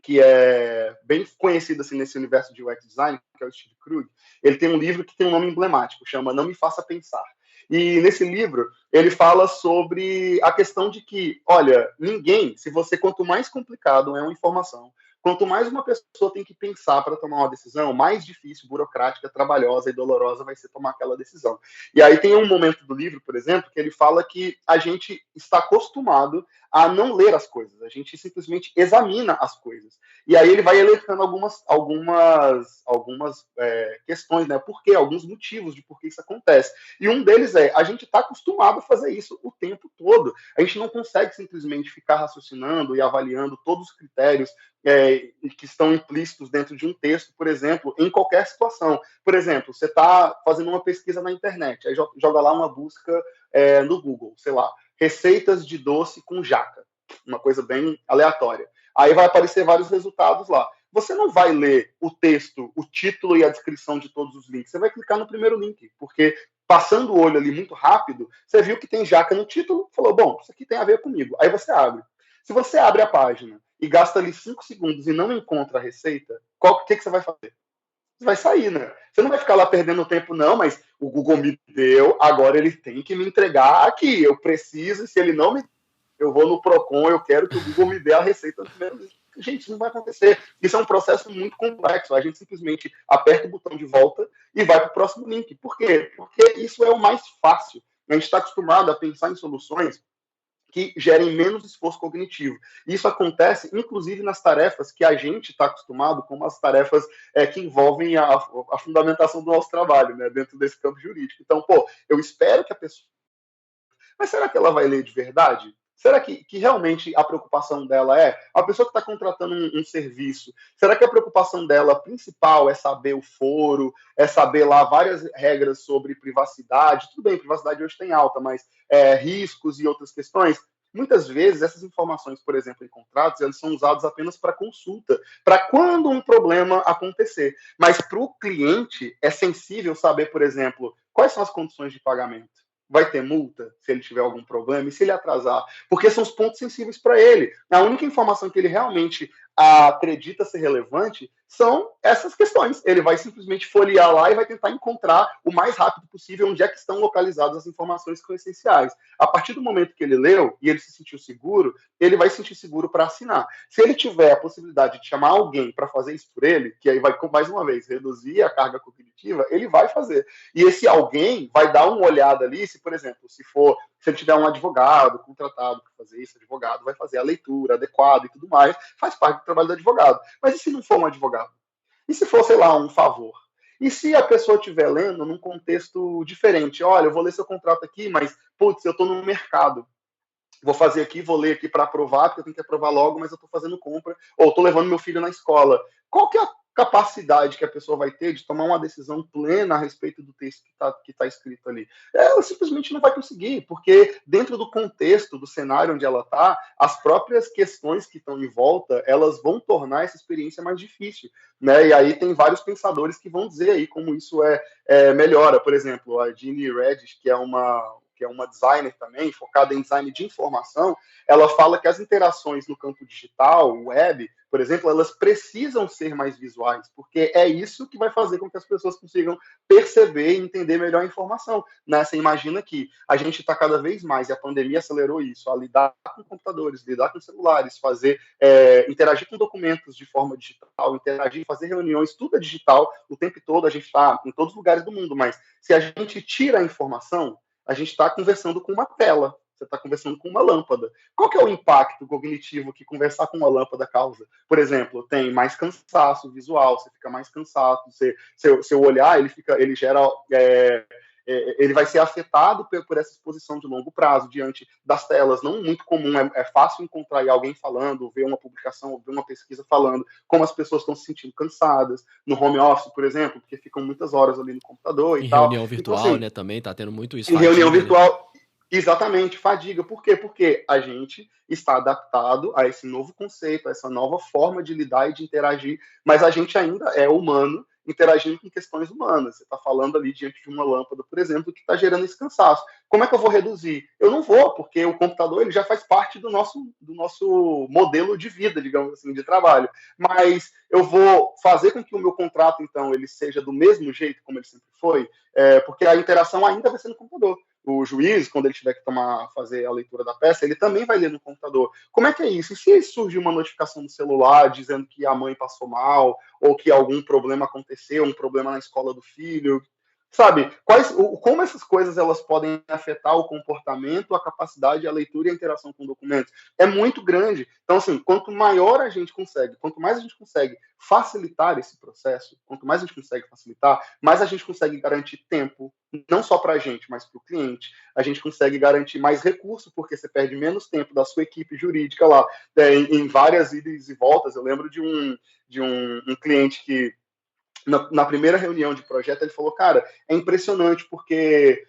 que é bem conhecido assim, nesse universo de UX Design, que é o Steve Krug, ele tem um livro que tem um nome emblemático, chama Não Me Faça Pensar. E nesse livro, ele fala sobre a questão de que, olha, ninguém, se você, quanto mais complicado é uma informação, quanto mais uma pessoa tem que pensar para tomar uma decisão, mais difícil, burocrática, trabalhosa e dolorosa vai ser tomar aquela decisão. E aí tem um momento do livro, por exemplo, que ele fala que a gente está acostumado a não ler as coisas, a gente simplesmente examina as coisas. E aí ele vai elencando algumas questões, né? Por quê? Alguns motivos de por que isso acontece. E um deles é, a gente está acostumado a fazer isso o tempo todo. A gente não consegue simplesmente ficar raciocinando e avaliando todos os critérios que estão implícitos dentro de um texto, por exemplo, em qualquer situação. Por exemplo, você está fazendo uma pesquisa na internet, aí joga lá uma busca no Google, sei lá, receitas de doce com jaca, uma coisa bem aleatória. Aí vai aparecer vários resultados lá. Você não vai ler o texto, o título e a descrição de todos os links. Você vai clicar no primeiro link, porque passando o olho ali muito rápido, você viu que tem jaca no título, falou, bom, isso aqui tem a ver comigo. Aí você abre. Se você abre a página e gasta ali 5 segundos e não encontra a receita, o que você vai fazer? Você vai sair, né? Você não vai ficar lá perdendo tempo, não, mas o Google me deu, agora ele tem que me entregar aqui. Eu preciso, e se ele não me... Eu vou no Procon, eu quero que o Google me dê a receita no primeiro link. Gente, isso não vai acontecer. Isso é um processo muito complexo. A gente simplesmente aperta o botão de volta e vai para o próximo link. Por quê? Porque isso é o mais fácil. A gente está acostumado a pensar em soluções que gerem menos esforço cognitivo. Isso acontece, inclusive, nas tarefas que a gente está acostumado, como as tarefas que envolvem a fundamentação do nosso trabalho, né, dentro desse campo jurídico. Então, eu espero que a pessoa... Mas será que ela vai ler de verdade? Será que realmente a preocupação dela é a pessoa que está contratando um serviço? Será que a preocupação dela principal é saber o foro, é saber lá várias regras sobre privacidade? Tudo bem, privacidade hoje tem alta, mas riscos e outras questões. Muitas vezes essas informações, por exemplo, em contratos, elas são usadas apenas para consulta, para quando um problema acontecer. Mas para o cliente é sensível saber, por exemplo, quais são as condições de pagamento. Vai ter multa se ele tiver algum problema e se ele atrasar, porque são os pontos sensíveis para ele. A única informação que ele realmente acredita ser relevante são essas questões. Ele vai simplesmente folhear lá e vai tentar encontrar o mais rápido possível onde é que estão localizadas as informações que são essenciais. A partir do momento que ele leu e ele se sentiu seguro, ele vai se sentir seguro para assinar. Se ele tiver a possibilidade de chamar alguém para fazer isso por ele, que aí vai, mais uma vez, reduzir a carga cognitiva, ele vai fazer. E esse alguém vai dar uma olhada ali, se, por exemplo, se ele tiver um advogado contratado para fazer isso, advogado vai fazer a leitura adequada e tudo mais, faz parte do trabalho do advogado. Mas e se não for um advogado? E se for, sei lá, um favor? E se a pessoa estiver lendo num contexto diferente? Olha, eu vou ler seu contrato aqui, mas, putz, eu estou no mercado. Vou fazer aqui, vou ler aqui para aprovar, porque eu tenho que aprovar logo, mas eu estou fazendo compra, ou estou levando meu filho na escola. Qual que é a capacidade que a pessoa vai ter de tomar uma decisão plena a respeito do texto que tá escrito ali? Ela simplesmente não vai conseguir, porque dentro do contexto, do cenário onde ela está, as próprias questões que estão em volta, elas vão tornar essa experiência mais difícil, né? E aí tem vários pensadores que vão dizer aí como isso melhora. Por exemplo, a Ginny Reddish, que é uma designer também, focada em design de informação, ela fala que as interações no campo digital, web, por exemplo, elas precisam ser mais visuais, porque é isso que vai fazer com que as pessoas consigam perceber e entender melhor a informação. Né? Você imagina que a gente está cada vez mais, e a pandemia acelerou isso, a lidar com computadores, lidar com celulares, interagir com documentos de forma digital, interagir, fazer reuniões, tudo é digital, o tempo todo a gente está em todos os lugares do mundo, mas se a gente tira a informação, a gente está conversando com uma tela, você está conversando com uma lâmpada. Qual que é o impacto cognitivo que conversar com uma lâmpada causa? Por exemplo, tem mais cansaço visual, você fica mais cansado, seu olhar ele gera ele vai ser afetado por essa exposição de longo prazo diante das telas. Não muito comum, é fácil encontrar alguém falando, ver uma publicação, ver uma pesquisa falando como as pessoas estão se sentindo cansadas, no home office, por exemplo, porque ficam muitas horas ali no computador e tal. Em reunião virtual, então, assim, né, também tá tendo muito isso. Em reunião virtual, exatamente, fadiga. Por quê? Porque a gente está adaptado a esse novo conceito, a essa nova forma de lidar e de interagir, mas a gente ainda é humano interagindo com questões humanas. Você está falando ali diante de uma lâmpada, por exemplo, que está gerando esse cansaço. Como é que eu vou reduzir? Eu não vou, porque o computador ele já faz parte do nosso modelo de vida, digamos assim, de trabalho. Mas eu vou fazer com que o meu contrato, então, ele seja do mesmo jeito como ele sempre foi, porque a interação ainda vai ser no computador. O juiz, quando ele tiver que fazer a leitura da peça, ele também vai ler no computador. Como é que é isso? E se surgir uma notificação no celular dizendo que a mãe passou mal, ou que algum problema aconteceu, um problema na escola do filho, sabe? Como essas coisas elas podem afetar o comportamento, a capacidade, a leitura e a interação com documentos? É muito grande. Então, assim, quanto maior a gente consegue, quanto mais a gente consegue facilitar esse processo, quanto mais a gente consegue facilitar, mais a gente consegue garantir tempo, não só para a gente, mas para o cliente. A gente consegue garantir mais recursos, porque você perde menos tempo da sua equipe jurídica lá, em várias idas e voltas. Eu lembro de um cliente que na primeira reunião de projeto, ele falou, cara, é impressionante porque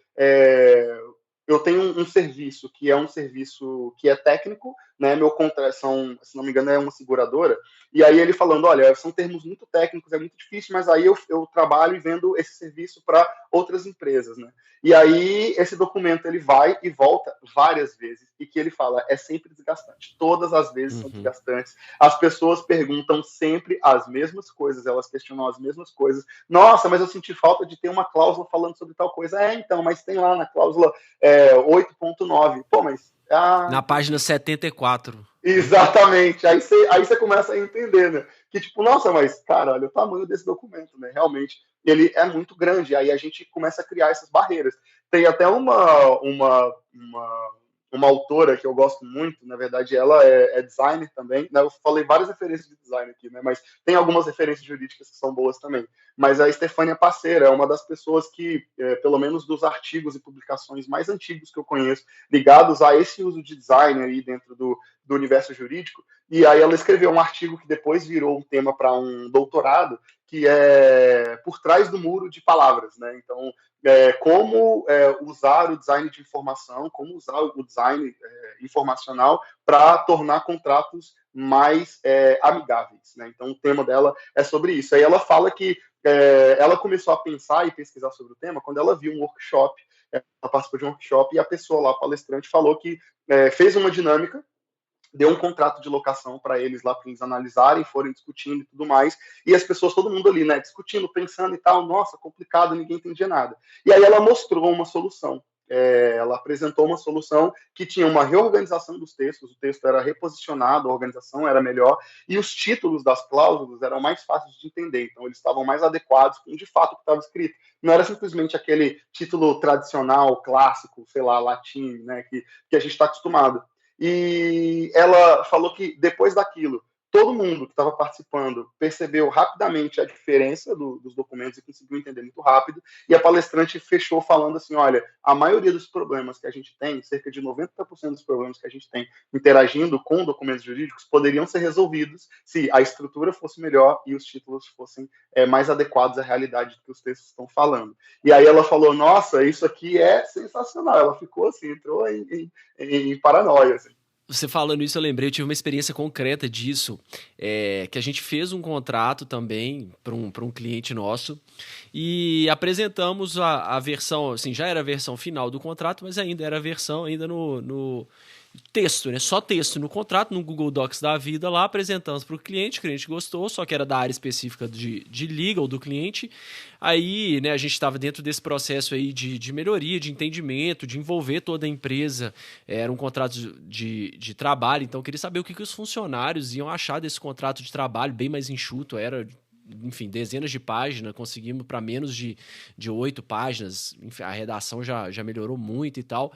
eu tenho um serviço que é um serviço que é técnico, né? Meu contrato, se não me engano, é uma seguradora. E aí ele falando, olha, são termos muito técnicos, é muito difícil, mas aí eu trabalho e vendo esse serviço para outras empresas, né? E aí esse documento ele vai e volta várias vezes e que ele fala é sempre desgastante. Todas as vezes são desgastantes. As pessoas perguntam sempre as mesmas coisas, elas questionam as mesmas coisas. Nossa, mas eu senti falta de ter uma cláusula falando sobre tal coisa. Então, mas tem lá na cláusula 8.9. Pô, mas na página 74. Exatamente. Aí você começa a entender, né? Que tipo, nossa, mas, cara, olha o tamanho desse documento, né? Realmente, ele é muito grande. Aí a gente começa a criar essas barreiras. Tem até uma autora que eu gosto muito, na verdade, ela é designer também. Né? Eu falei várias referências de design aqui, né? Mas tem algumas referências jurídicas que são boas também. Mas a Estefânia Passeira é uma das pessoas que, pelo menos dos artigos e publicações mais antigos que eu conheço, ligados a esse uso de design aí dentro do universo jurídico, e aí ela escreveu um artigo que depois virou um tema para um doutorado, que é Por Trás do Muro de Palavras, né? Então, como usar o design de informação, como usar o design informacional para tornar contratos mais amigáveis, né? Então, o tema dela é sobre isso. Aí ela fala que ela começou a pensar e pesquisar sobre o tema quando ela viu um workshop, ela participou de um workshop e a pessoa lá, palestrante, falou que fez uma dinâmica, deu um contrato de locação para eles lá, para eles analisarem, forem discutindo e tudo mais, e as pessoas, todo mundo ali, né, discutindo, pensando e tal, nossa, complicado, ninguém entendia nada. E aí ela mostrou uma solução. Ela apresentou uma solução que tinha uma reorganização dos textos, o texto era reposicionado, a organização era melhor, e os títulos das cláusulas eram mais fáceis de entender, então eles estavam mais adequados com, de fato, o que estava escrito. Não era simplesmente aquele título tradicional, clássico, sei lá, latim, né, que a gente está acostumado. E ela falou que depois daquilo, todo mundo que estava participando percebeu rapidamente a diferença dos documentos e conseguiu entender muito rápido. E a palestrante fechou falando assim, olha, a maioria dos problemas que a gente tem, cerca de 90% dos problemas que a gente tem interagindo com documentos jurídicos, poderiam ser resolvidos se a estrutura fosse melhor e os títulos fossem mais adequados à realidade que os textos estão falando. E aí ela falou, nossa, isso aqui é sensacional. Ela ficou assim, entrou em paranoia, assim. Você falando isso, eu lembrei, eu tive uma experiência concreta disso, que a gente fez um contrato também para um cliente nosso e apresentamos a versão, assim, já era a versão final do contrato, mas ainda era a versão ainda no texto, né? Só texto no contrato, no Google Docs da vida lá, apresentamos para o cliente gostou, só que era da área específica de legal do cliente. Aí, né, a gente estava dentro desse processo aí de melhoria, de entendimento, de envolver toda a empresa. Era um contrato de trabalho, então eu queria saber o que os funcionários iam achar desse contrato de trabalho, bem mais enxuto, era, enfim, dezenas de páginas, conseguimos para menos de 8 páginas, enfim, a redação já melhorou muito e tal.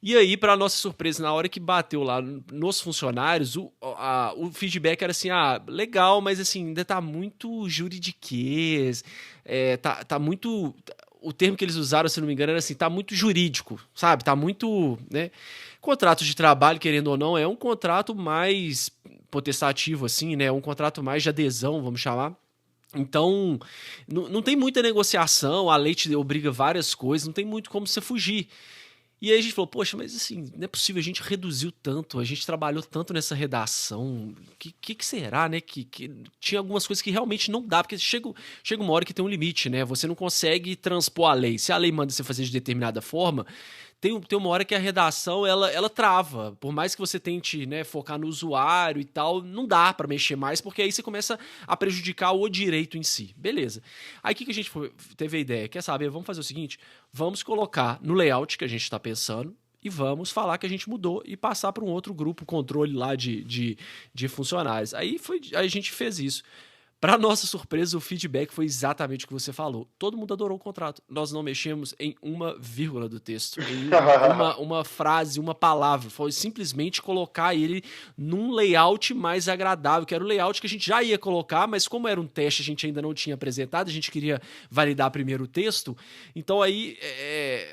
E aí, para nossa surpresa, na hora que bateu lá nos funcionários, o feedback era assim, legal, mas assim, ainda tá muito juridiquês, tá muito... O termo que eles usaram, se não me engano, era assim, tá muito jurídico, sabe? Tá muito, né? Contrato de trabalho, querendo ou não, é um contrato mais potestativo, assim, né? Um contrato mais de adesão, vamos chamar. Então, não tem muita negociação, a lei te obriga várias coisas, não tem muito como você fugir. E aí a gente falou, poxa, mas assim, não é possível, a gente reduziu tanto, a gente trabalhou tanto nessa redação, que será, né? Que tinha algumas coisas que realmente não dá, porque chega uma hora que tem um limite, né? Você não consegue transpor a lei. Se a lei manda você fazer de determinada forma, tem uma hora que a redação ela trava. Por mais que você tente, né, focar no usuário e tal, não dá pra mexer mais, porque aí você começa a prejudicar o direito em si. Beleza. Aí o que a gente teve a ideia? Quer saber? Vamos fazer o seguinte: vamos colocar no layout que a gente está pensando e vamos falar que a gente mudou e passar para um outro grupo, controle lá de funcionários. Aí a gente fez isso. Para nossa surpresa, o feedback foi exatamente o que você falou. Todo mundo adorou o contrato. Nós não mexemos em uma vírgula do texto, em uma frase, uma palavra. Foi simplesmente colocar ele num layout mais agradável, que era o layout que a gente já ia colocar, mas como era um teste, a gente ainda não tinha apresentado, a gente queria validar primeiro o texto. Então aí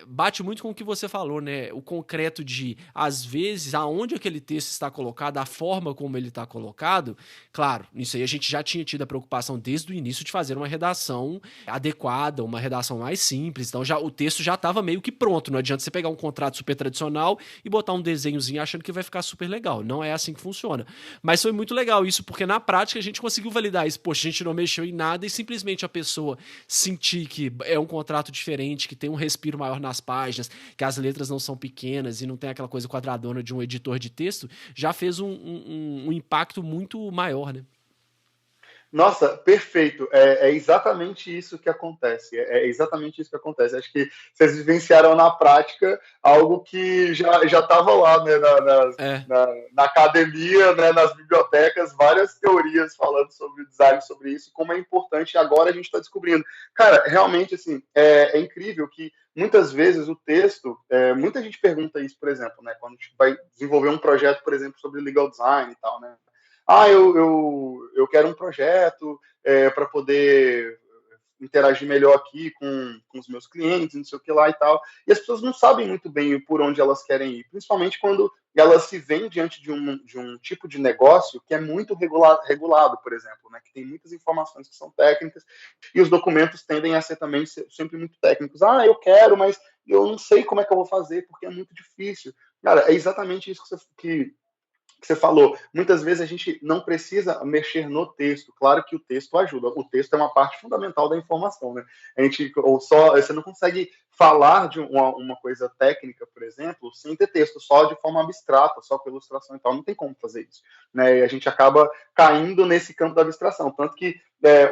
bate muito com o que você falou, né? O concreto de, às vezes, aonde aquele texto está colocado, a forma como ele está colocado. Claro, nisso aí a gente já tinha tido a preocupação desde o início de fazer uma redação adequada, uma redação mais simples. Então o texto já estava meio que pronto. Não adianta você pegar um contrato super tradicional e botar um desenhozinho achando que vai ficar super legal. Não é assim que funciona. Mas foi muito legal isso, porque na prática a gente conseguiu validar isso. Poxa, a gente não mexeu em nada e simplesmente a pessoa sentir que é um contrato diferente, que tem um respiro maior nas páginas, que as letras não são pequenas e não tem aquela coisa quadradona de um editor de texto, já fez um impacto muito maior, né? Nossa, perfeito. É exatamente isso que acontece. É exatamente isso que acontece. Acho que vocês vivenciaram na prática algo que já estava lá, né, na academia, né, nas bibliotecas, várias teorias falando sobre o design, sobre isso, como é importante. Agora a gente está descobrindo. Cara, realmente, assim, é incrível que muitas vezes o texto, muita gente pergunta isso, por exemplo, né, quando a gente vai desenvolver um projeto, por exemplo, sobre legal design e tal, né? Eu quero um projeto para poder interagir melhor aqui com os meus clientes, não sei o que lá e tal. E as pessoas não sabem muito bem por onde elas querem ir, principalmente quando elas se veem diante de um tipo de negócio que é muito regulado, por exemplo, né? Que tem muitas informações que são técnicas e os documentos tendem a ser também sempre muito técnicos. Eu quero, mas eu não sei como é que eu vou fazer porque é muito difícil. Cara, é exatamente isso que você falou, muitas vezes a gente não precisa mexer no texto. Claro que o texto ajuda. O texto é uma parte fundamental da informação, né? Você não consegue falar de uma coisa técnica, por exemplo, sem ter texto, só de forma abstrata, só com ilustração e tal. Não tem como fazer isso, né? E a gente acaba caindo nesse campo da abstração. Tanto que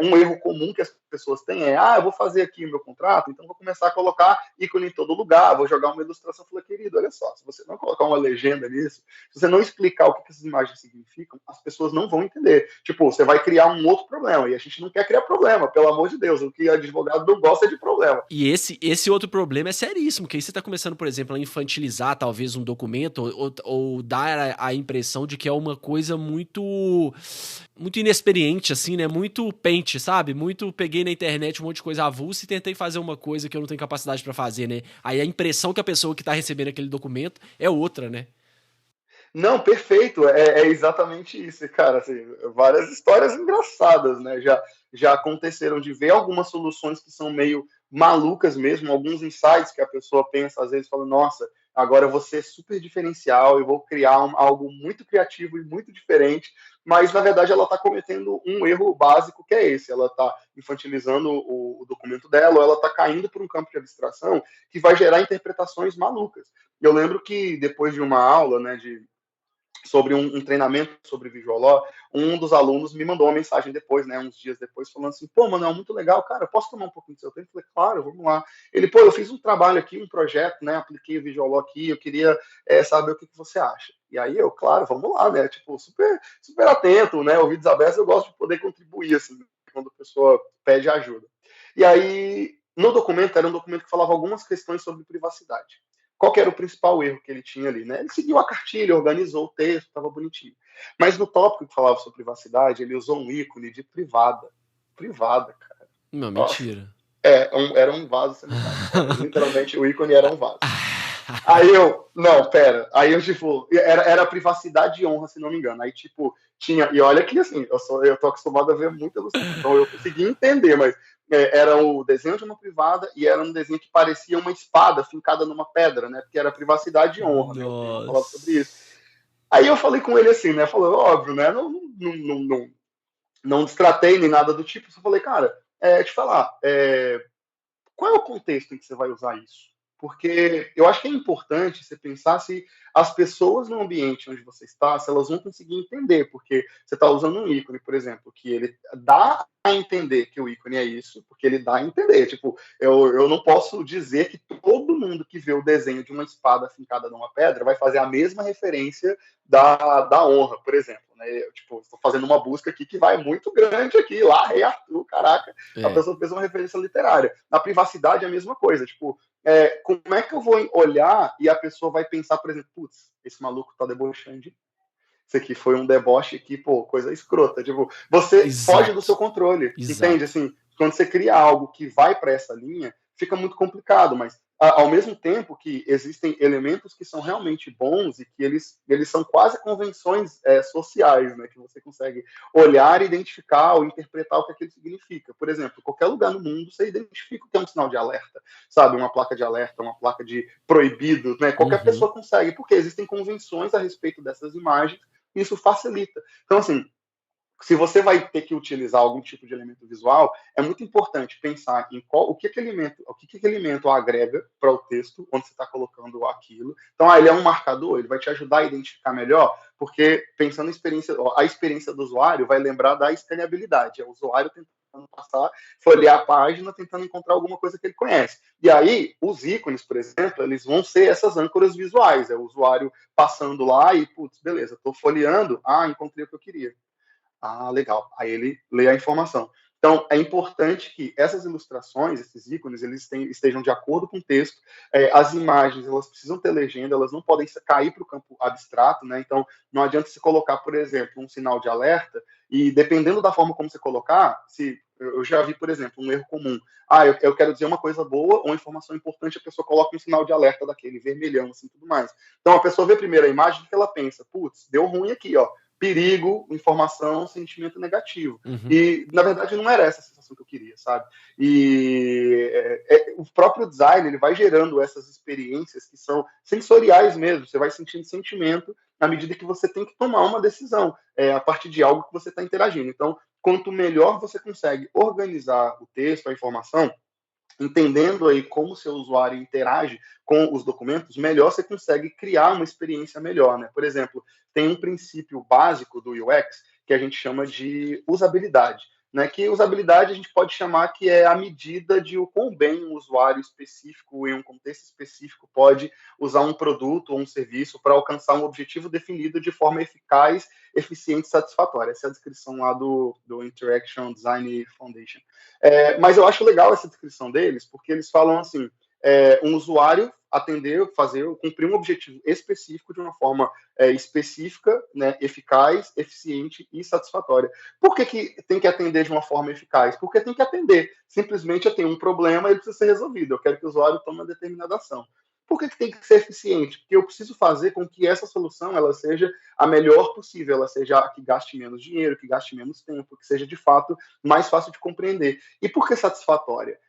um erro comum que as pessoas têm eu vou fazer aqui o meu contrato, então vou começar a colocar ícone em todo lugar, vou jogar uma ilustração. Falei, querido, olha só, se você não colocar uma legenda nisso, se você não explicar o que essas imagens significam, as pessoas não vão entender. Tipo, você vai criar um outro problema, e a gente não quer criar problema, pelo amor de Deus, o que advogado não gosta é de problema. E esse outro problema é seríssimo, que aí você está começando, por exemplo, a infantilizar talvez um documento ou dar a impressão de que é uma coisa muito inexperiente, assim, né? Muito pente, sabe? Muito peguei na internet um monte de coisa avulsa e tentei fazer uma coisa que eu não tenho capacidade para fazer, né? Aí a impressão que a pessoa que tá recebendo aquele documento é outra, né? Não, perfeito, é exatamente isso, cara. Assim, várias histórias engraçadas, né? Já aconteceram de ver algumas soluções que são meio malucas mesmo, alguns insights que a pessoa pensa, às vezes fala, nossa, agora eu vou ser super diferencial, eu vou criar algo muito criativo e muito diferente, mas na verdade ela está cometendo um erro básico que é esse, ela está infantilizando o documento dela, ou ela está caindo por um campo de abstração que vai gerar interpretações malucas. Eu lembro que depois de uma aula, né, sobre um treinamento sobre Visual Law, um dos alunos me mandou uma mensagem depois, né, uns dias depois, falando assim, pô, Manuel, muito legal, cara, posso tomar um pouquinho do seu tempo? Eu falei, claro, vamos lá. Ele, pô, eu fiz um trabalho aqui, um projeto, né, apliquei o Visual Law aqui, eu queria saber o que você acha. E aí eu, claro, vamos lá, né, tipo, super, super atento, né, ouvidos abertos, eu gosto de poder contribuir, assim, quando a pessoa pede ajuda. E aí, no documento, era um documento que falava algumas questões sobre privacidade. Qual que era o principal erro que ele tinha ali, né? Ele seguiu a cartilha, organizou o texto, estava bonitinho. Mas no tópico que falava sobre privacidade, ele usou um ícone de privada. Privada, cara. Não, mentira. Era um vaso sanitário. Literalmente, o ícone era um vaso. Aí eu, não, pera. Aí eu, tipo, era privacidade e honra, se não me engano. Aí, tipo, tinha, e olha que assim, eu tô acostumado a ver muita ilustração, então eu consegui entender, mas era o desenho de uma privada e era um desenho que parecia uma espada fincada numa pedra, né? Porque era privacidade e honra, né? O tema falava sobre isso. Nossa. Aí eu falei com ele assim, né? Falou, óbvio, né? Não destratei nem nada do tipo, só falei, cara, te falar, qual é o contexto em que você vai usar isso? Porque eu acho que é importante você pensar se as pessoas no ambiente onde você está, se elas vão conseguir entender, porque você está usando um ícone, por exemplo, que ele dá a entender que o ícone é isso, porque ele dá a entender. Tipo, eu não posso dizer que todo mundo que vê o desenho de uma espada fincada numa pedra vai fazer a mesma referência da honra, por exemplo. Né? Tipo, estou fazendo uma busca aqui que vai muito grande aqui, lá, Rei Arthur, caraca, a É, pessoa fez uma referência literária. Na privacidade é a mesma coisa, tipo, como é que eu vou olhar e a pessoa vai pensar, por exemplo, putz, esse maluco tá debochando de isso aqui foi um deboche aqui, pô, coisa escrota. Tipo, você foge do seu exato, controle, entende? exato. Assim, quando você cria algo que vai para essa linha, fica muito complicado, mas ao mesmo tempo que existem elementos que são realmente bons e que eles são quase convenções sociais, né? Que você consegue olhar, identificar ou interpretar o que aquilo significa. Por exemplo, qualquer lugar no mundo você identifica o que é um sinal de alerta, sabe? Uma placa de alerta, uma placa de proibido, né? Qualquer Uhum. pessoa consegue, porque existem convenções a respeito dessas imagens isso facilita. Então, assim, se você vai ter que utilizar algum tipo de elemento visual, é muito importante pensar em o que aquele elemento agrega para o texto, onde você está colocando aquilo. Então, ele é um marcador, ele vai te ajudar a identificar melhor, porque pensando em experiência, a experiência do usuário vai lembrar da escaneabilidade, é o usuário tentando passar, folhear a página, tentando encontrar alguma coisa que ele conhece. E aí, os ícones, por exemplo, eles vão ser essas âncoras visuais, é o usuário passando lá e, putz, beleza, estou folheando, encontrei o que eu queria. Legal. Aí ele lê a informação. Então, é importante que essas ilustrações, esses ícones, eles estejam de acordo com o texto. As imagens, elas precisam ter legenda, elas não podem cair para o campo abstrato, né? Então, não adianta você colocar, por exemplo, um sinal de alerta e, dependendo da forma como você colocar, se eu já vi, por exemplo, um erro comum. Eu quero dizer uma coisa boa ou uma informação importante, a pessoa coloca um sinal de alerta daquele, vermelhão, assim, tudo mais. Então, a pessoa vê primeiro a imagem, o que ela pensa? Putz, deu ruim aqui, ó, perigo, informação, sentimento negativo. Uhum. E, na verdade, não era essa a sensação que eu queria, sabe? E o próprio design, ele vai gerando essas experiências que são sensoriais mesmo. Você vai sentindo sentimento na medida que você tem que tomar uma decisão a partir de algo que você está interagindo. Então, quanto melhor você consegue organizar o texto, a informação, entendendo aí como o seu usuário interage com os documentos, melhor você consegue criar uma experiência melhor, né? Por exemplo, tem um princípio básico do UX que a gente chama de usabilidade, né? Que usabilidade a gente pode chamar que é a medida de o quão bem um usuário específico em um contexto específico pode usar um produto ou um serviço para alcançar um objetivo definido de forma eficaz, eficiente e satisfatória. Essa é a descrição lá do Interaction Design Foundation. Mas eu acho legal essa descrição deles, porque eles falam assim, um usuário atender, cumprir um objetivo específico de uma forma específica, né, eficaz, eficiente e satisfatória. Por que tem que atender de uma forma eficaz? Porque tem que atender. Simplesmente eu tenho um problema e ele precisa ser resolvido. Eu quero que o usuário tome uma determinada ação. Por que tem que ser eficiente? Porque eu preciso fazer com que essa solução ela seja a melhor possível, ela seja a que gaste menos dinheiro, que gaste menos tempo, que seja de fato mais fácil de compreender. E por que satisfatória?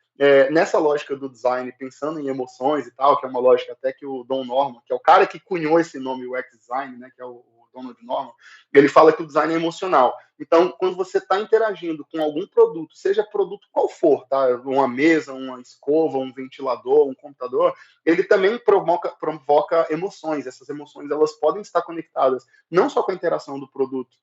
Nessa lógica do design, pensando em emoções e tal, que é uma lógica até que o Don Norman, que é o cara que cunhou esse nome UX Design, né, que é o Donald Norman, ele fala que o design é emocional. Então, quando você está interagindo com algum produto, seja produto qual for, tá? Uma mesa, uma escova, um ventilador, um computador, ele também provoca emoções. Essas emoções elas podem estar conectadas não só com a interação do produto,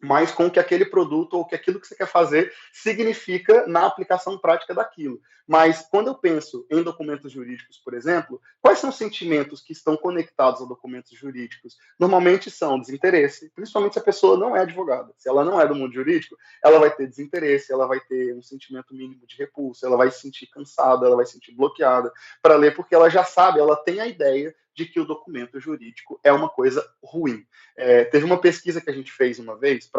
mas com o que aquele produto ou que aquilo que você quer fazer significa na aplicação prática daquilo. Mas quando eu penso em documentos jurídicos, por exemplo, quais são os sentimentos que estão conectados a documentos jurídicos? Normalmente são desinteresse, principalmente se a pessoa não é advogada. Se ela não é do mundo jurídico, ela vai ter desinteresse, ela vai ter um sentimento mínimo de repulsa, ela vai se sentir cansada, ela vai se sentir bloqueada para ler, porque ela já sabe, ela tem a ideia de que o documento jurídico é uma coisa ruim. Teve uma pesquisa que a gente fez uma vez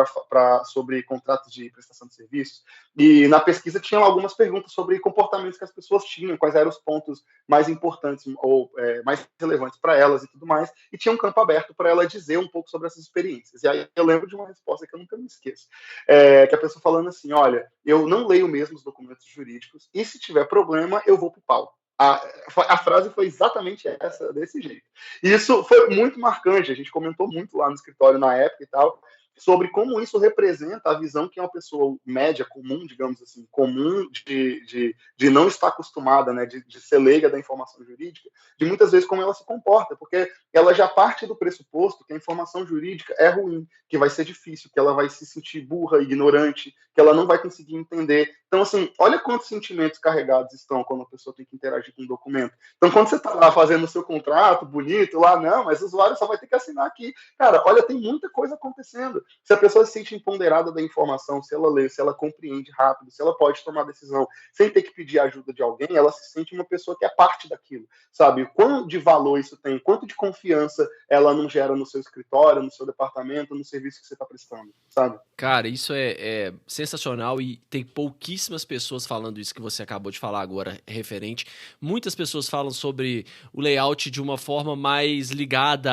sobre contratos de prestação de serviços, e na pesquisa tinham algumas perguntas sobre comportamentos que as pessoas tinham, quais eram os pontos mais importantes ou mais relevantes para elas e tudo mais, e tinha um campo aberto para ela dizer um pouco sobre essas experiências. E aí eu lembro de uma resposta que eu nunca me esqueço, que a pessoa falando assim, olha, eu não leio mesmo os documentos jurídicos, e se tiver problema, eu vou pro pau. A frase foi exatamente essa, desse jeito. E isso foi muito marcante, a gente comentou muito lá no escritório na época e tal, sobre como isso representa a visão que uma pessoa média, comum, digamos assim, comum de não estar acostumada, né, de ser leiga da informação jurídica, de muitas vezes como ela se comporta, porque ela já parte do pressuposto que a informação jurídica é ruim, que vai ser difícil, que ela vai se sentir burra, ignorante, que ela não vai conseguir entender. Então, assim, olha quantos sentimentos carregados estão quando a pessoa tem que interagir com um documento. Então, quando você está lá fazendo o seu contrato bonito, lá, não, mas o usuário só vai ter que assinar aqui. Cara, olha, tem muita coisa acontecendo. Se a pessoa se sente empoderada da informação, se ela lê, se ela compreende rápido, se ela pode tomar decisão sem ter que pedir ajuda de alguém, ela se sente uma pessoa que é parte daquilo, sabe? Quanto de valor isso tem, quanto de confiança ela não gera no seu escritório, no seu departamento, no serviço que você está prestando, sabe? Cara, isso é sensacional e tem pouquíssimas pessoas falando isso que você acabou de falar agora, referente. Muitas pessoas falam sobre o layout de uma forma mais ligada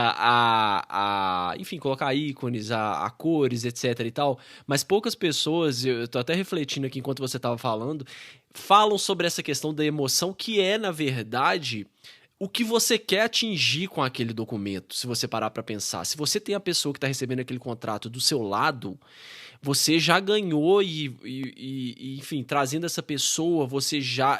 enfim, colocar ícones, a cores, etc e tal, mas poucas pessoas, eu tô até refletindo aqui enquanto você estava falando, falam sobre essa questão da emoção, que é, na verdade, o que você quer atingir com aquele documento, se você parar para pensar. Se você tem a pessoa que está recebendo aquele contrato do seu lado, você já ganhou enfim, trazendo essa pessoa,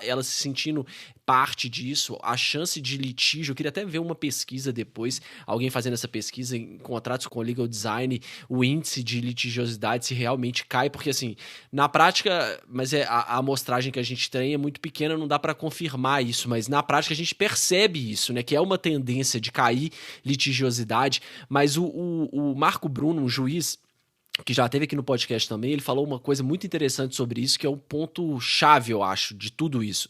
ela se sentindo parte disso, a chance de litígio, eu queria até ver uma pesquisa depois, alguém fazendo essa pesquisa em contratos com legal design, o índice de litigiosidade se realmente cai, porque assim, na prática, mas a amostragem que a gente tem é muito pequena, não dá para confirmar isso, mas na prática a gente percebe isso, né, que é uma tendência de cair litigiosidade, mas o Marco Bruno, um juiz que já esteve aqui no podcast também, ele falou uma coisa muito interessante sobre isso, que é um ponto chave, eu acho, de tudo isso,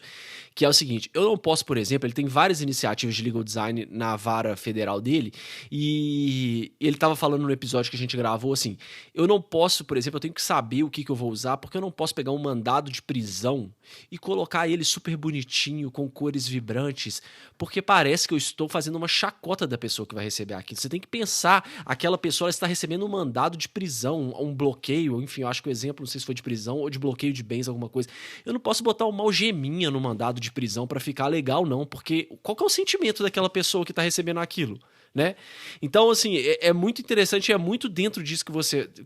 que é o seguinte, eu não posso, por exemplo, ele tem várias iniciativas de legal design na vara federal dele, e ele estava falando no episódio que a gente gravou, assim, eu não posso, por exemplo, eu tenho que saber o que eu vou usar, porque eu não posso pegar um mandado de prisão e colocar ele super bonitinho, com cores vibrantes, porque parece que eu estou fazendo uma chacota da pessoa que vai receber aquilo. Você tem que pensar, aquela pessoa ela está recebendo um mandado de prisão, um bloqueio, enfim, eu acho que o exemplo, não sei se foi de prisão ou de bloqueio de bens, alguma coisa. Eu não posso botar uma algeminha no mandado de prisão para ficar legal, não, porque qual que é o sentimento daquela pessoa que está recebendo aquilo? Né? Então, assim, é muito interessante, é muito dentro disso que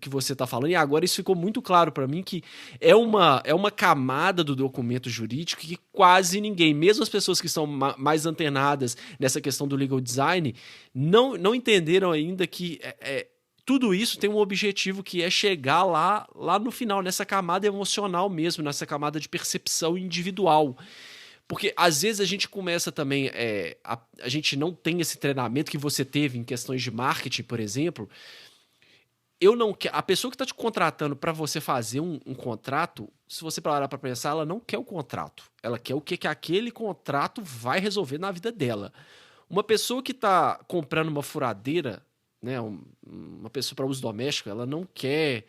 você tá falando, e agora isso ficou muito claro para mim, que é uma camada do documento jurídico que quase ninguém, mesmo as pessoas que são mais antenadas nessa questão do legal design, não entenderam ainda que tudo isso tem um objetivo, que é chegar lá no final, nessa camada emocional mesmo, nessa camada de percepção individual. Porque às vezes a gente começa também, a gente não tem esse treinamento que você teve em questões de marketing, por exemplo. A pessoa que está te contratando para você fazer um contrato, se você parar para pensar, ela não quer o contrato. Ela quer o que aquele contrato vai resolver na vida dela. Uma pessoa que está comprando uma furadeira, né, uma pessoa para uso doméstico, ela não quer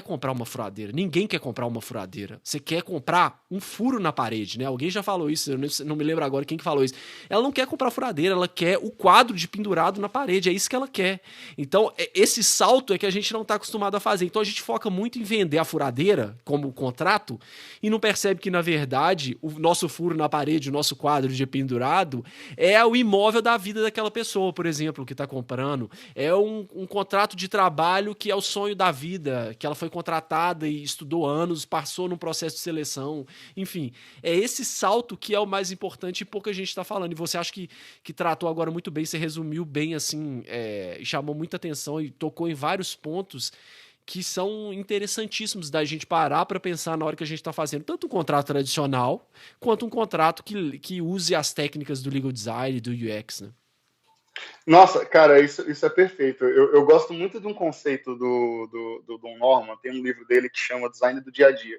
comprar uma furadeira. Ninguém quer comprar uma furadeira. Você quer comprar um furo na parede, né? Alguém já falou isso, eu não me lembro agora quem que falou isso. Ela não quer comprar furadeira, ela quer o quadro de pendurado na parede, é isso que ela quer. Então, esse salto é que a gente não está acostumado a fazer. Então, a gente foca muito em vender a furadeira como contrato e não percebe que, na verdade, o nosso furo na parede, o nosso quadro de pendurado é o imóvel da vida daquela pessoa, por exemplo, que está comprando. É um contrato de trabalho que é o sonho da vida, que ela foi contratada e estudou anos, passou num processo de seleção, enfim, é esse salto que é o mais importante e pouca gente está falando, e você acha que tratou agora muito bem, você resumiu bem, assim, e chamou muita atenção e tocou em vários pontos que são interessantíssimos da gente parar para pensar na hora que a gente está fazendo tanto um contrato tradicional, quanto um contrato que use as técnicas do legal design e do UX, né? Nossa, cara, isso é perfeito. Eu gosto muito de um conceito do Don Norman, tem um livro dele que chama Design do Dia a Dia.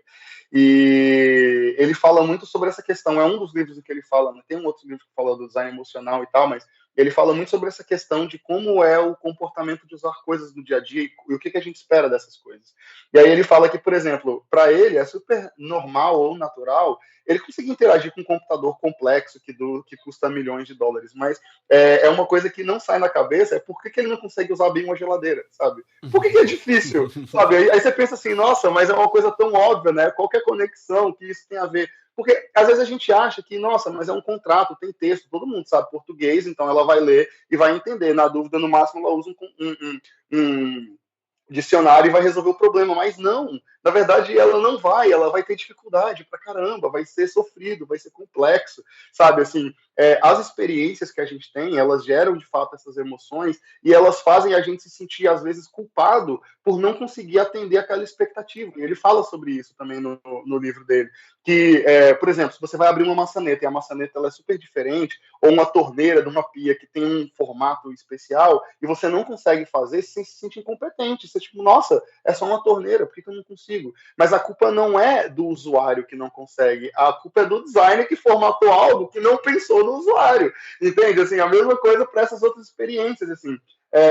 E ele fala muito sobre essa questão, é um dos livros em que ele fala, né? Tem um outro livro que fala do design emocional e tal, mas ele fala muito sobre essa questão de como é o comportamento de usar coisas no dia a dia e o que a gente espera dessas coisas. E aí ele fala que, por exemplo, para ele é super normal ou natural ele conseguir interagir com um computador complexo que custa milhões de dólares, mas é uma coisa que não sai na cabeça, é por que ele não consegue usar bem uma geladeira, sabe? Por que é difícil, sabe? Aí você pensa assim, nossa, mas é uma coisa tão óbvia, né? Qual que é a conexão que isso tem a ver? Porque às vezes a gente acha que, nossa, mas é um contrato, tem texto, todo mundo sabe português, então ela vai ler e vai entender. Na dúvida, no máximo, ela usa um dicionário e vai resolver o problema, mas não, na verdade ela vai ter dificuldade pra caramba, vai ser sofrido, vai ser complexo, sabe, assim, as experiências que a gente tem, elas geram de fato essas emoções e elas fazem a gente se sentir às vezes culpado por não conseguir atender aquela expectativa, e ele fala sobre isso também no livro dele, que, por exemplo, se você vai abrir uma maçaneta e a maçaneta ela é super diferente, ou uma torneira de uma pia que tem um formato especial e você não consegue fazer, você se sente incompetente. Você, tipo, nossa, é só uma torneira, por que eu não consigo? Mas a culpa não é do usuário que não consegue, a culpa é do designer que formatou algo que não pensou no usuário. Entende? Assim, a mesma coisa para essas outras experiências. Assim,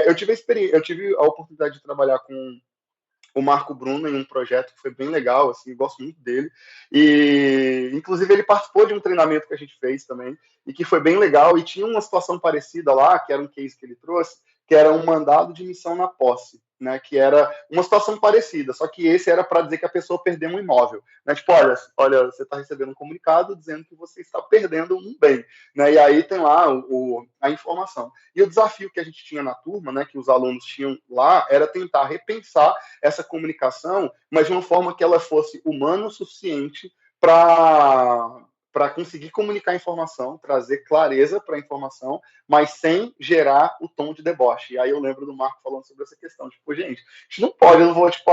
eu tive a oportunidade de trabalhar com o Marco Bruno em um projeto que foi bem legal, assim, gosto muito dele. E, inclusive, ele participou de um treinamento que a gente fez também, e que foi bem legal, e tinha uma situação parecida lá, que era um case que ele trouxe, que era um mandado de missão na posse, né, que era uma situação parecida, só que esse era para dizer que a pessoa perdeu um imóvel, né, tipo, olha, você está recebendo um comunicado dizendo que você está perdendo um bem, né, e aí tem lá a informação. E o desafio que a gente tinha na turma, né, que os alunos tinham lá, era tentar repensar essa comunicação, mas de uma forma que ela fosse humana o suficiente para conseguir comunicar a informação, trazer clareza para a informação, mas sem gerar o tom de deboche. E aí eu lembro do Marco falando sobre essa questão, tipo, gente, a gente não pode, eu não vou, tipo,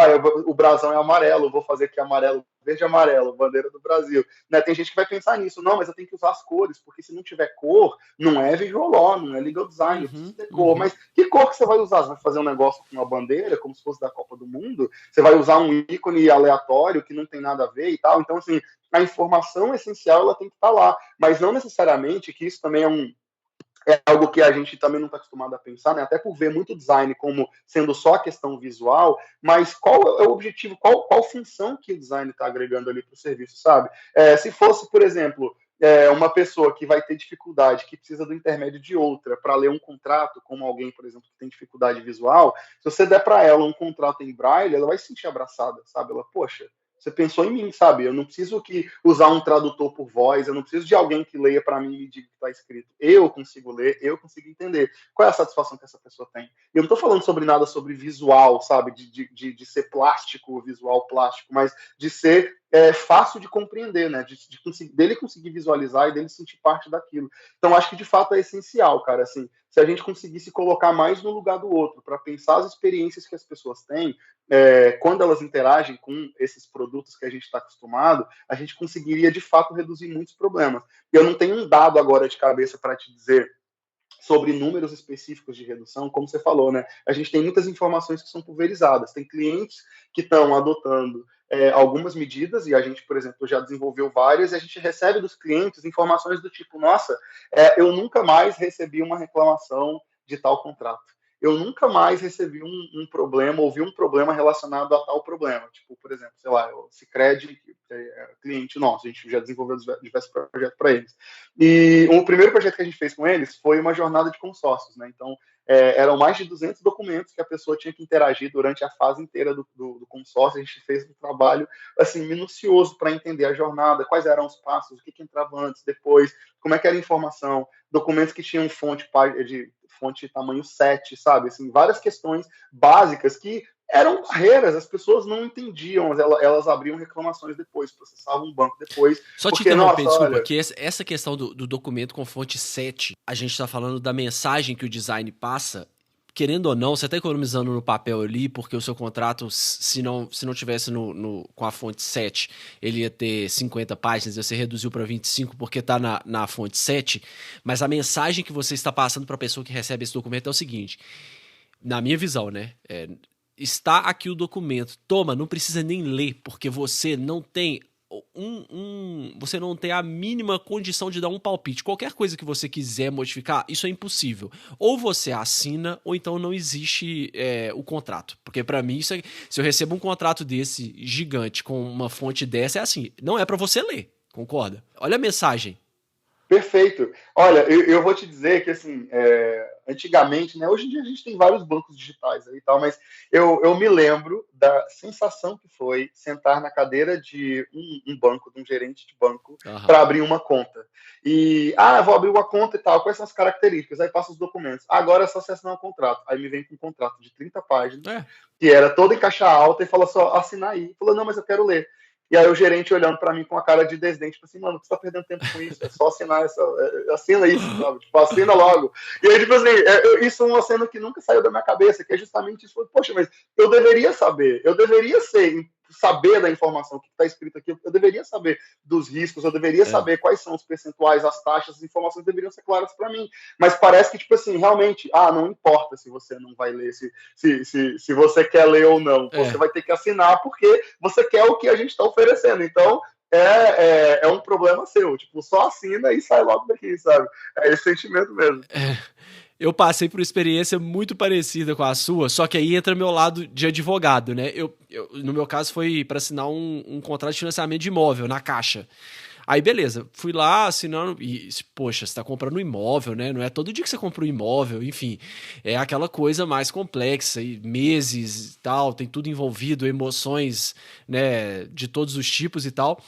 o brasão é amarelo, eu vou fazer aqui amarelo, verde e amarelo, bandeira do Brasil. Né? Tem gente que vai pensar nisso, não, mas eu tenho que usar as cores, porque se não tiver cor, não é visual law, não é legal design, eu preciso ter cor. Mas que cor que você vai usar? Você vai fazer um negócio com uma bandeira, como se fosse da Copa do Mundo? Você vai usar um ícone aleatório que não tem nada a ver e tal? Então, assim, a informação essencial ela tem que estar lá, mas não necessariamente que isso também é algo que a gente também não está acostumado a pensar, né? Até por ver muito design como sendo só a questão visual, mas qual é o objetivo, qual função que o design está agregando ali para o serviço, sabe? Se fosse, por exemplo, uma pessoa que vai ter dificuldade, que precisa do intermédio de outra para ler um contrato, como alguém, por exemplo, que tem dificuldade visual, se você der para ela um contrato em braille, ela vai se sentir abraçada, sabe? Ela, poxa, você pensou em mim, sabe? Eu não preciso usar um tradutor por voz, eu não preciso de alguém que leia para mim e me diga o que está escrito. Eu consigo ler, eu consigo entender. Qual é a satisfação que essa pessoa tem? E eu não estou falando sobre nada sobre visual, sabe? De ser plástico, visual plástico, mas de ser fácil de compreender, né? Dele conseguir visualizar e dele sentir parte daquilo. Então, acho que de fato é essencial, cara. Assim, se a gente conseguir se colocar mais no lugar do outro, para pensar as experiências que as pessoas têm, quando elas interagem com esses produtos que a gente está acostumado, a gente conseguiria de fato reduzir muitos problemas. Eu não tenho um dado agora de cabeça para te dizer sobre números específicos de redução, como você falou, né? A gente tem muitas informações que são pulverizadas. Tem clientes que estão adotando algumas medidas, e a gente, por exemplo, já desenvolveu várias, e a gente recebe dos clientes informações do tipo, nossa, eu nunca mais recebi uma reclamação de tal contrato. Eu nunca mais recebi um problema, ouvi um problema relacionado a tal problema. Tipo, por exemplo, sei lá, o Sicredi, cliente nosso, a gente já desenvolveu diversos projetos para eles. E o primeiro projeto que a gente fez com eles foi uma jornada de consórcios, né? Então, eram mais de 200 documentos que a pessoa tinha que interagir durante a fase inteira do consórcio. A gente fez um trabalho assim minucioso para entender a jornada, quais eram os passos, o que entrava antes, depois, como é que era a informação, documentos que tinham fonte tamanho 7, sabe? Assim, várias questões básicas que eram barreiras, as pessoas não entendiam, elas abriam reclamações depois, processavam um banco depois. Só te porque, interromper, nossa, desculpa, olha, que essa questão do documento com fonte 7, a gente tá falando da mensagem que o design passa, querendo ou não, você tá economizando no papel ali, porque o seu contrato, se não tivesse com a fonte 7, ele ia ter 50 páginas, você reduziu para 25 porque tá na fonte 7, mas a mensagem que você está passando para a pessoa que recebe esse documento é o seguinte, na minha visão, né? Está aqui o documento. Toma, não precisa nem ler, porque você não tem você não tem a mínima condição de dar um palpite. Qualquer coisa que você quiser modificar, isso é impossível. Ou você assina, ou então não existe o contrato. Porque pra mim, se eu recebo um contrato desse gigante com uma fonte dessa, é assim, não é pra você ler, concorda? Olha a mensagem. Perfeito. Olha, eu vou te dizer que, assim, antigamente, né, hoje em dia a gente tem vários bancos digitais aí e tal, mas eu me lembro da sensação que foi sentar na cadeira de um banco, de um gerente de banco, Aham. para abrir uma conta. E, vou abrir uma conta e tal, quais são as características? Aí passa os documentos. Agora é só você assinar um contrato. Aí me vem com um contrato de 30 páginas, É. que era todo em caixa alta, e fala só, assinar aí. Falou, não, mas eu quero ler. E aí o gerente olhando para mim com a cara de desdém, tipo assim, mano, você tá perdendo tempo com isso, é só assinar assina isso, sabe? Tipo, assina logo. E aí, tipo assim, isso é uma cena que nunca saiu da minha cabeça, que é justamente isso. Poxa, mas eu deveria saber, eu deveria saber da informação que está escrito aqui, eu deveria saber dos riscos, eu deveria É. saber quais são os percentuais, as taxas, as informações deveriam ser claras para mim. Mas parece que, tipo assim, realmente, não importa se você não vai ler, se você quer ler ou não, você vai ter que assinar porque você quer o que a gente está oferecendo. Então, é um problema seu. Tipo, só assina e sai logo daqui, sabe? É esse sentimento mesmo. Eu passei por uma experiência muito parecida com a sua, só que aí entra meu lado de advogado, né? No meu caso foi para assinar um contrato de financiamento de imóvel na Caixa. Aí, beleza, fui lá assinando e, poxa, você tá comprando um imóvel, né? Não é todo dia que você compra um imóvel, enfim. É aquela coisa mais complexa, e meses e tal, tem tudo envolvido, emoções, né, de todos os tipos e tal.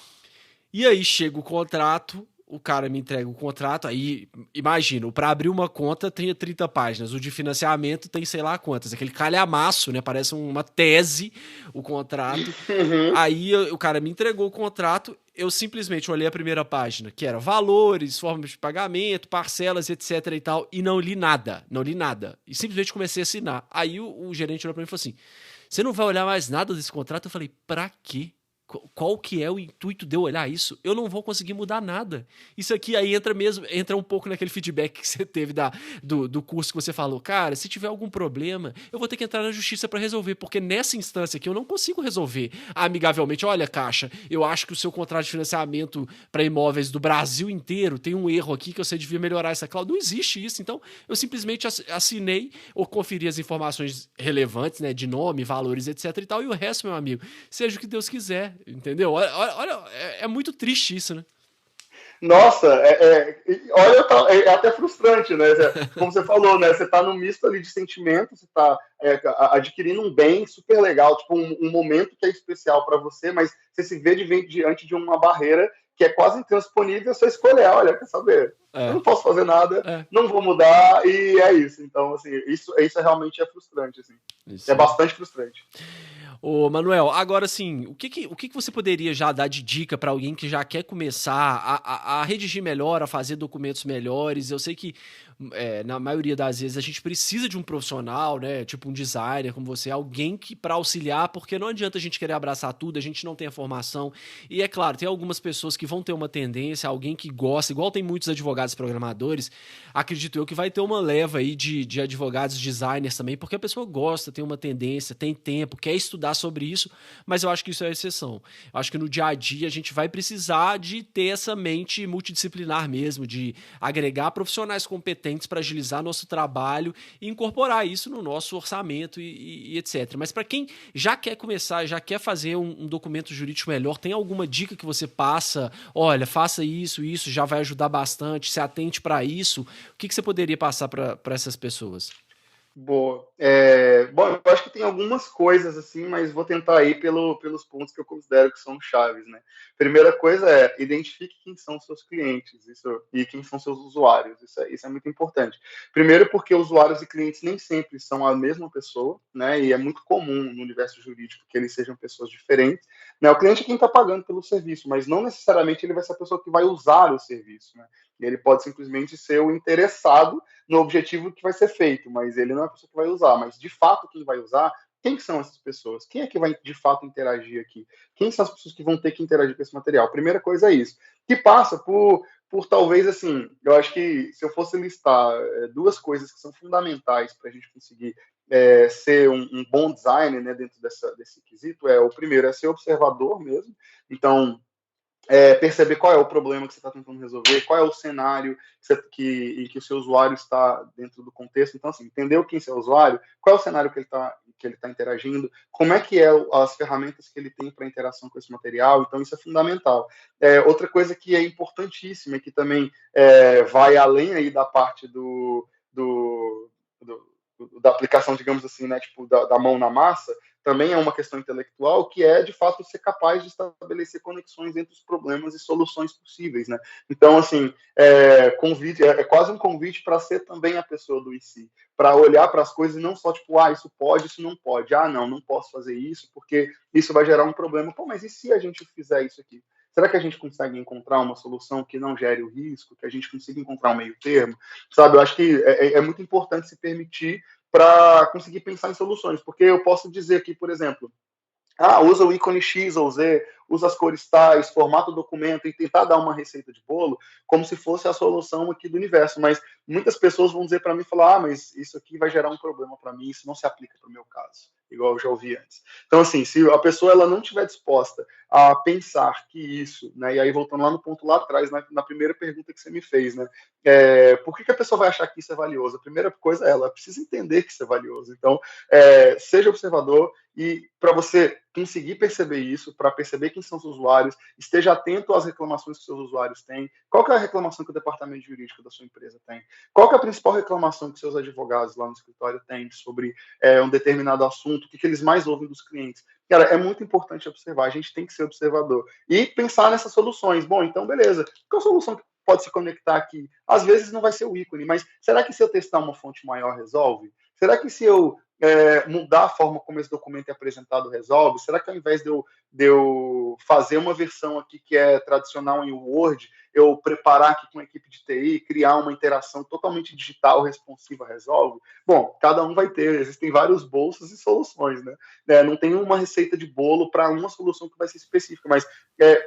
E aí chega o contrato, o cara me entrega o contrato, aí imagina, para abrir uma conta tem 30 páginas, o de financiamento tem sei lá quantas, aquele calhamaço, né? Parece uma tese o contrato. Uhum. Aí o cara me entregou o contrato, eu simplesmente olhei a primeira página, que era valores, formas de pagamento, parcelas, etc e tal, e não li nada, não li nada. E simplesmente comecei a assinar. Aí o gerente olhou pra mim e falou assim, você não vai olhar mais nada desse contrato? Eu falei, pra quê? Qual que é o intuito de eu olhar isso? Eu não vou conseguir mudar nada. Isso aqui aí entra um pouco naquele feedback que você teve do curso que você falou. Cara, se tiver algum problema, eu vou ter que entrar na justiça para resolver, porque nessa instância aqui eu não consigo resolver amigavelmente. Olha, Caixa, eu acho que o seu contrato de financiamento para imóveis do Brasil inteiro tem um erro aqui que você devia melhorar essa cláusula. Não existe isso. Então, eu simplesmente assinei ou conferi as informações relevantes, né, de nome, valores, etc e tal, e o resto, meu amigo, seja o que Deus quiser. Entendeu? Olha, é muito triste isso, né? Nossa, olha, é até frustrante, né? Como você falou, né? Você está num misto ali de sentimentos, você está adquirindo um bem super legal, tipo um momento que é especial para você, mas você se vê diante de uma barreira que é quase intransponível, você escolher, olha, quer saber? Eu É, não posso fazer nada, é. não vou mudar, e é isso. Então, assim, isso realmente é frustrante, assim. É Isso aí. bastante frustrante. Ô, Manuel, agora sim, o que você poderia já dar de dica para alguém que já quer começar a redigir melhor, a fazer documentos melhores? Eu sei que na maioria das vezes a gente precisa de um profissional, né? Tipo um designer como você, alguém que para auxiliar, porque não adianta a gente querer abraçar tudo, a gente não tem a formação. E é claro, tem algumas pessoas que vão ter uma tendência, alguém que gosta, igual tem muitos advogados programadores, acredito eu que vai ter uma leva aí de advogados designers também, porque a pessoa gosta, tem uma tendência, tem tempo, quer estudar sobre isso, mas eu acho que isso é exceção. Eu acho que no dia a dia a gente vai precisar de ter essa mente multidisciplinar mesmo, de agregar profissionais competentes para agilizar nosso trabalho e incorporar isso no nosso orçamento e etc. Mas para quem já quer começar, já quer fazer um documento jurídico melhor, tem alguma dica que você passa? Olha, faça isso, isso já vai ajudar bastante, se atente para isso. O que você poderia passar para essas pessoas? Boa. Bom, eu acho que tem algumas coisas assim, mas vou tentar ir pelos pontos que eu considero que são chaves, né? Primeira coisa é identifique quem são os seus clientes e quem são seus usuários. Isso é muito importante. Primeiro, porque usuários e clientes nem sempre são a mesma pessoa, né? E é muito comum no universo jurídico que eles sejam pessoas diferentes. Né? O cliente é quem está pagando pelo serviço, mas não necessariamente ele vai ser a pessoa que vai usar o serviço, né? Ele pode simplesmente ser o interessado no objetivo que vai ser feito, mas ele não é a pessoa que vai usar. Mas, de fato, quem vai usar, quem são essas pessoas? Quem é que vai, de fato, interagir aqui? Quem são as pessoas que vão ter que interagir com esse material? Primeira coisa é isso. Que passa por talvez, assim, eu acho que se eu fosse listar duas coisas que são fundamentais para a gente conseguir ser um bom designer, né, dentro desse quesito, o primeiro é ser observador mesmo. Então, perceber qual é o problema que você está tentando resolver, qual é o cenário em que o seu usuário está dentro do contexto. Então, assim, entender quem é seu usuário, qual é o cenário que ele tá interagindo, como é que é as ferramentas que ele tem para interação com esse material. Então, isso é fundamental. Outra coisa que é importantíssima, que também vai além aí da parte da aplicação, digamos assim, né, tipo, da mão na massa, também é uma questão intelectual, que é, de fato, ser capaz de estabelecer conexões entre os problemas e soluções possíveis, né? Então, assim, é quase um convite para ser também a pessoa do IC, para olhar para as coisas e não só, tipo, isso pode, isso não pode. Não posso fazer isso, porque isso vai gerar um problema. Pô, mas e se a gente fizer isso aqui? Será que a gente consegue encontrar uma solução que não gere o risco, que a gente consiga encontrar um meio termo? Sabe, eu acho que é muito importante se permitir para conseguir pensar em soluções, porque eu posso dizer aqui, por exemplo, usa o ícone X ou Z, usa as cores tais, formata o documento e tentar dar uma receita de bolo como se fosse a solução aqui do universo. Mas muitas pessoas vão dizer para mim, falar, mas isso aqui vai gerar um problema para mim, isso não se aplica para o meu caso, igual eu já ouvi antes. Então, assim, se a pessoa ela não estiver disposta a pensar que isso, né, e aí voltando lá no ponto lá atrás, na primeira pergunta que você me fez, né, por que a pessoa vai achar que isso é valioso? A primeira coisa é ela precisa entender que isso é valioso. Então, seja observador, e para você conseguir perceber isso, para perceber quem são os usuários, esteja atento às reclamações que os seus usuários têm. Qual que é a reclamação que o departamento jurídico da sua empresa tem? Qual que é a principal reclamação que seus advogados lá no escritório têm sobre um determinado assunto? O que eles mais ouvem dos clientes? Cara, é muito importante observar. A gente tem que ser observador e pensar nessas soluções. Bom, então, beleza. Qual a solução que pode se conectar aqui? Às vezes não vai ser o ícone, mas será que se eu testar uma fonte maior resolve? Será que se eu mudar a forma como esse documento é apresentado resolve? Será que ao invés de eu fazer uma versão aqui que é tradicional em Word, eu preparar aqui com a equipe de TI, criar uma interação totalmente digital, responsiva, resolve? Bom, cada um vai ter, existem vários bolsos e soluções, né? Não tem uma receita de bolo para uma solução que vai ser específica, mas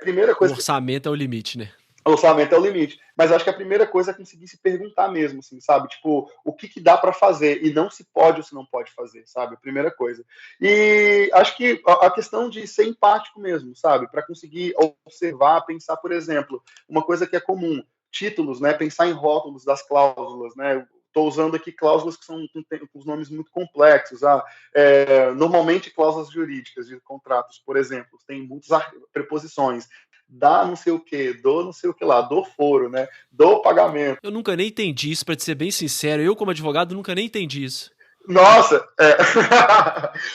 primeira coisa... O orçamento é o limite, né? O orçamento é o limite. Mas acho que a primeira coisa é conseguir se perguntar mesmo, assim, sabe? Tipo, o que dá para fazer e não se pode ou se não pode fazer, sabe? A primeira coisa. E acho que a questão de ser empático mesmo, sabe? Para conseguir observar, pensar, por exemplo, uma coisa que é comum, títulos, né? Pensar em rótulos das cláusulas, né? Estou usando aqui cláusulas que são com os nomes muito complexos. Normalmente, cláusulas jurídicas de contratos, por exemplo, tem muitas preposições. Dá não sei o que, do não sei o que lá, do foro, né? Do pagamento. Eu nunca nem entendi isso, para te ser bem sincero. Eu, como advogado, nunca nem entendi isso. Nossa!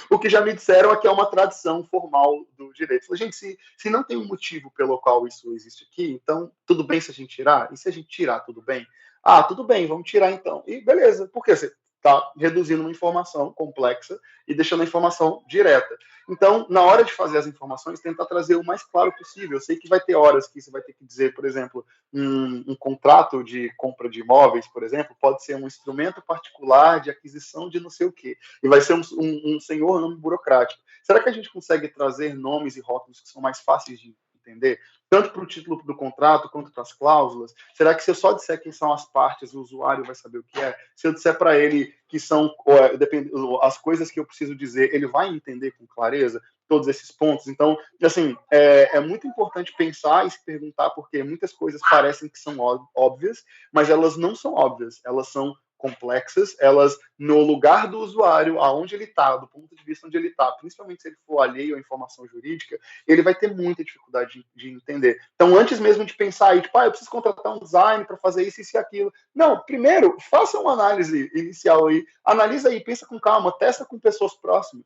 O que já me disseram é que é uma tradição formal do direito. Falei, gente, se não tem um motivo pelo qual isso existe aqui, então tudo bem se a gente tirar? E se a gente tirar, tudo bem? Tudo bem, vamos tirar então. E beleza, por quê? Você está reduzindo uma informação complexa e deixando a informação direta. Então, na hora de fazer as informações, tentar trazer o mais claro possível. Eu sei que vai ter horas que você vai ter que dizer, por exemplo, um contrato de compra de imóveis, por exemplo, pode ser um instrumento particular de aquisição de não sei o quê. E vai ser um senhor nome burocrático. Será que a gente consegue trazer nomes e rótulos que são mais fáceis de entender? Tanto para o título do contrato quanto para as cláusulas? Será que se eu só disser quem são as partes, o usuário vai saber o que é? Se eu disser para ele que são as coisas que eu preciso dizer, ele vai entender com clareza todos esses pontos? Então, assim, é muito importante pensar e se perguntar, porque muitas coisas parecem que são óbvias, mas elas não são óbvias, elas são complexas, elas, no lugar do usuário, aonde ele está, do ponto de vista onde ele está, principalmente se ele for alheio à informação jurídica, ele vai ter muita dificuldade de entender. Então, antes mesmo de pensar aí, tipo, eu preciso contratar um design para fazer isso e aquilo. Não, primeiro, faça uma análise inicial aí, analisa aí, pensa com calma, testa com pessoas próximas.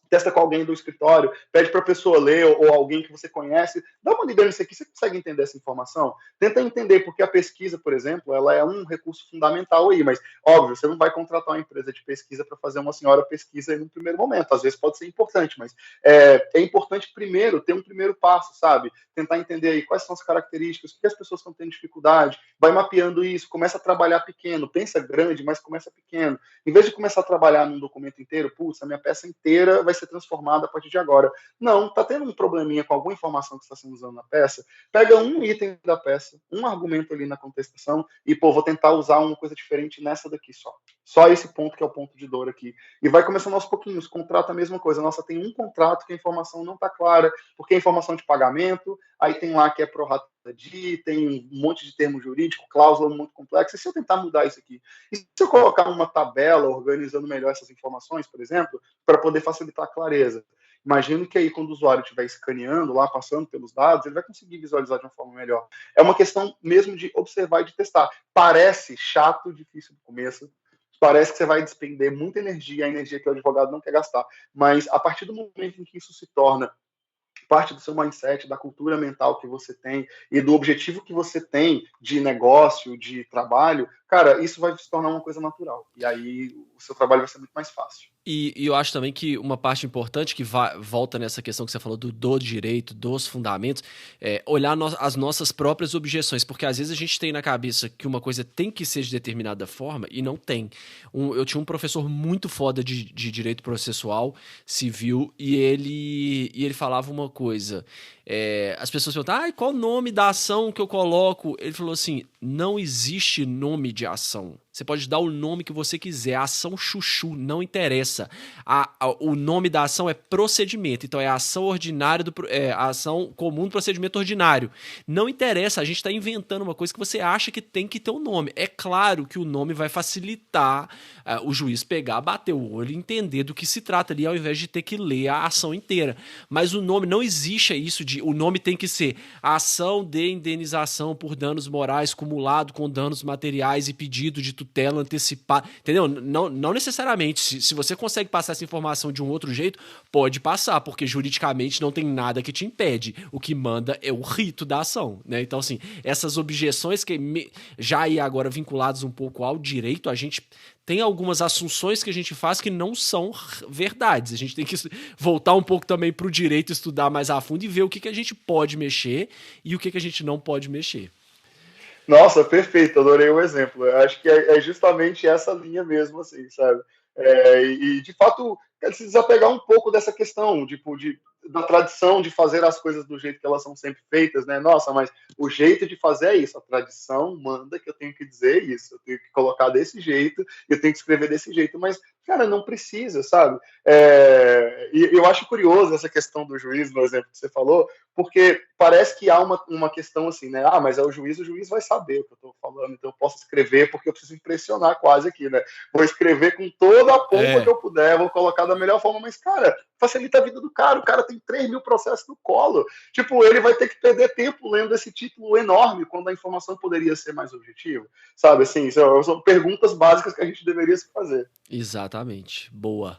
Testa com alguém do escritório, pede para a pessoa ler ou alguém que você conhece, dá uma lida nisso aqui, você consegue entender essa informação? Tenta entender, porque a pesquisa, por exemplo, ela é um recurso fundamental aí, mas, óbvio, você não vai contratar uma empresa de pesquisa para fazer uma senhora pesquisa aí no primeiro momento, às vezes pode ser importante, mas é importante primeiro ter um primeiro passo, sabe? Tentar entender aí quais são as características, o que as pessoas estão tendo dificuldade, vai mapeando isso, começa a trabalhar pequeno, pensa grande, mas começa pequeno. Em vez de começar a trabalhar num documento inteiro, putz, a minha peça inteira vai ser ser transformada a partir de agora. Não, tá tendo um probleminha com alguma informação que está sendo usada na peça, pega um item da peça, um argumento ali na contestação e, pô, vou tentar usar uma coisa diferente nessa daqui só. Só esse ponto que é o ponto de dor aqui. E vai começando aos pouquinhos, contrato a mesma coisa. Nossa, tem um contrato que a informação não está clara, porque é informação de pagamento, aí tem lá que é pro rata de, tem um monte de termo jurídico, cláusula muito complexa. E se eu tentar mudar isso aqui? E se eu colocar uma tabela organizando melhor essas informações, por exemplo, para poder facilitar a clareza? Imagino que aí, quando o usuário estiver escaneando lá, passando pelos dados, ele vai conseguir visualizar de uma forma melhor. É uma questão mesmo de observar e de testar. Parece chato, difícil no começo, parece que você vai despender muita energia, a energia que o advogado não quer gastar. Mas a partir do momento em que isso se torna parte do seu mindset, da cultura mental que você tem e do objetivo que você tem de negócio, de trabalho, cara, isso vai se tornar uma coisa natural. E aí o seu trabalho vai ser muito mais fácil. E eu acho também que uma parte importante que volta nessa questão que você falou do direito, dos fundamentos, é olhar as nossas próprias objeções, porque às vezes a gente tem na cabeça que uma coisa tem que ser de determinada forma e não tem. Eu tinha um professor muito foda de direito processual civil e ele falava uma coisa. As pessoas perguntam, qual o nome da ação que eu coloco? Ele falou assim, não existe nome de ação. Você pode dar o nome que você quiser, a ação chuchu, não interessa. O nome da ação é procedimento, então é a ação ordinária, a ação comum do procedimento ordinário. Não interessa, a gente está inventando uma coisa que você acha que tem que ter um nome. É claro que o nome vai facilitar o juiz pegar, bater o olho e entender do que se trata ali, ao invés de ter que ler a ação inteira. Mas o nome, não existe isso de... O nome tem que ser a ação de indenização por danos morais cumulado com danos materiais e pedido de tutela antecipada, entendeu? Não necessariamente. Se você consegue passar essa informação de um outro jeito, pode passar, porque juridicamente não tem nada que te impede. O que manda é o rito da ação, né? Então, assim, essas objeções que já aí agora vinculadas um pouco ao direito, a gente tem algumas assunções que a gente faz que não são verdades. A gente tem que voltar um pouco também para o direito, estudar mais a fundo e ver o que a gente pode mexer e o que a gente não pode mexer. Nossa, perfeito, adorei o exemplo. Eu acho que é justamente essa linha mesmo, assim, sabe? E de fato, se desapegar um pouco dessa questão, tipo, da tradição de fazer as coisas do jeito que elas são sempre feitas, né? Nossa, mas o jeito de fazer é isso, a tradição manda que eu tenho que dizer isso, eu tenho que colocar desse jeito, eu tenho que escrever desse jeito, mas, cara, não precisa, sabe? E eu acho curioso essa questão do juiz, no exemplo que você falou, porque parece que há uma questão assim, né? Mas é o juiz vai saber o que eu estou falando, então eu posso escrever porque eu preciso impressionar quase aqui, né? Vou escrever com toda a pompa que eu puder, vou colocar da melhor forma, mas, cara, facilita a vida do cara, o cara tem 3 mil processos no colo, tipo, ele vai ter que perder tempo lendo esse título enorme, quando a informação poderia ser mais objetiva, sabe, assim, são perguntas básicas que a gente deveria se fazer. Exatamente, boa.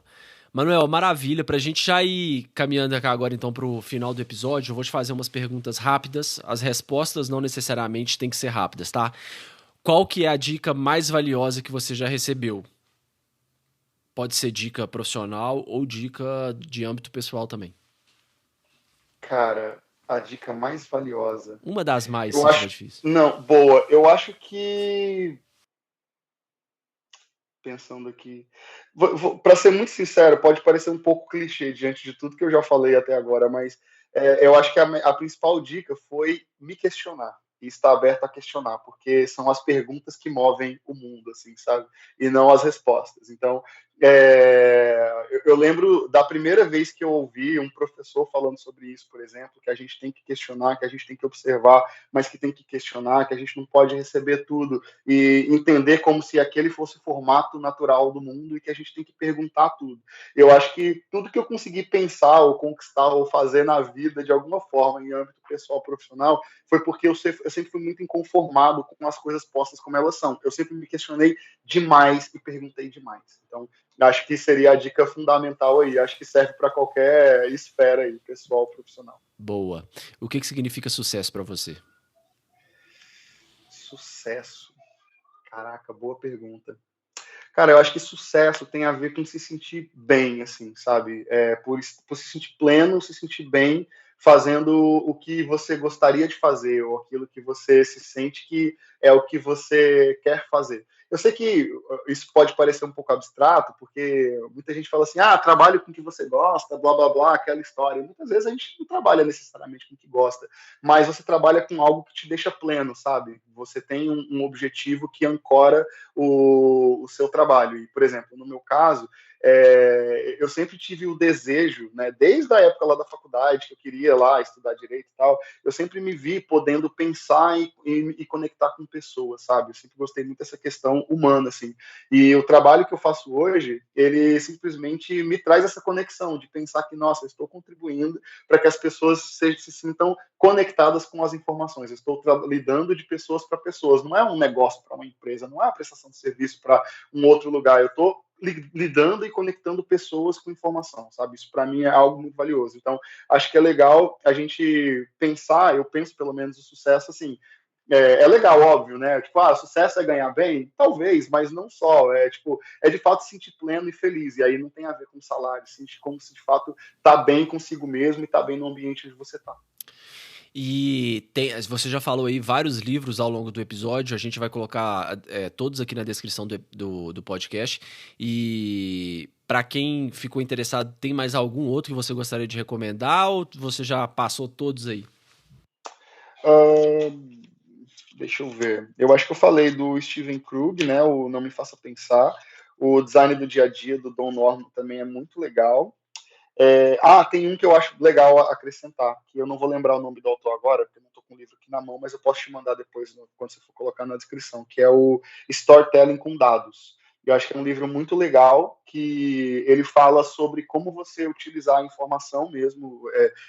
Manuel, maravilha, pra gente já ir caminhando aqui agora então pro final do episódio, eu vou te fazer umas perguntas rápidas, as respostas não necessariamente têm que ser rápidas, tá? Qual que é a dica mais valiosa que você já recebeu? Pode ser dica profissional ou dica de âmbito pessoal também. Cara, a dica mais valiosa... Uma das mais, se for difícil. Não, boa. Eu acho que... Pensando aqui... Para ser muito sincero, pode parecer um pouco clichê diante de tudo que eu já falei até agora, mas eu acho que a principal dica foi me questionar. E estar aberto a questionar, porque são as perguntas que movem o mundo, assim, sabe? E não as respostas. Então, eu lembro da primeira vez que eu ouvi um professor falando sobre isso, por exemplo, que a gente tem que questionar, que a gente tem que observar, mas que tem que questionar, que a gente não pode receber tudo e entender como se aquele fosse o formato natural do mundo e que a gente tem que perguntar tudo. Eu acho que tudo que eu consegui pensar ou conquistar ou fazer na vida, de alguma forma, em âmbito pessoal, profissional, foi porque eu sempre fui muito inconformado com as coisas postas como elas são. Eu sempre me questionei demais e perguntei demais. Então, acho que seria a dica fundamental aí. Acho que serve para qualquer esfera aí, pessoal, profissional. Boa. O que significa sucesso para você? Sucesso? Caraca, boa pergunta. Cara, eu acho que sucesso tem a ver com se sentir bem, assim, sabe? Por se sentir pleno, se sentir bem, fazendo o que você gostaria de fazer, ou aquilo que você se sente que é o que você quer fazer. Eu sei que isso pode parecer um pouco abstrato, porque muita gente fala assim, trabalho com o que você gosta, blá, blá, blá, aquela história. E muitas vezes a gente não trabalha necessariamente com o que gosta, mas você trabalha com algo que te deixa pleno, sabe? Você tem um objetivo que ancora o seu trabalho. E, por exemplo, no meu caso, eu sempre tive o desejo, né, desde a época lá da faculdade, que eu queria lá estudar direito e tal, eu sempre me vi podendo pensar e conectar com pessoas, sabe? Eu sempre gostei muito dessa questão humana, assim. E o trabalho que eu faço hoje, ele simplesmente me traz essa conexão de pensar que, nossa, eu estou contribuindo para que as pessoas se sintam conectadas com as informações. Eu estou lidando de pessoas para pessoas. Não é um negócio para uma empresa, não é uma prestação de serviço para um outro lugar. Eu estou lidando e conectando pessoas com informação, sabe? Isso para mim é algo muito valioso. Então, acho que é legal a gente pensar, eu penso pelo menos o sucesso assim, é legal, óbvio, né? Tipo, sucesso é ganhar bem? Talvez, mas não só. É de fato se sentir pleno e feliz. E aí não tem a ver com salário, sentir como se de fato tá bem consigo mesmo e tá bem no ambiente onde você tá. E você já falou aí vários livros ao longo do episódio, a gente vai colocar todos aqui na descrição do podcast. E para quem ficou interessado, tem mais algum outro que você gostaria de recomendar ou você já passou todos aí? Deixa eu ver. Eu acho que eu falei do Steven Krug, né? O Não Me Faça Pensar. O Design do Dia a Dia, do Don Norman, também é muito legal. Tem um que eu acho legal acrescentar, que eu não vou lembrar o nome do autor agora, porque eu não estou com o livro aqui na mão, mas eu posso te mandar depois, quando você for colocar na descrição, que é o Storytelling com Dados. Eu acho que é um livro muito legal, que ele fala sobre como você utilizar a informação mesmo,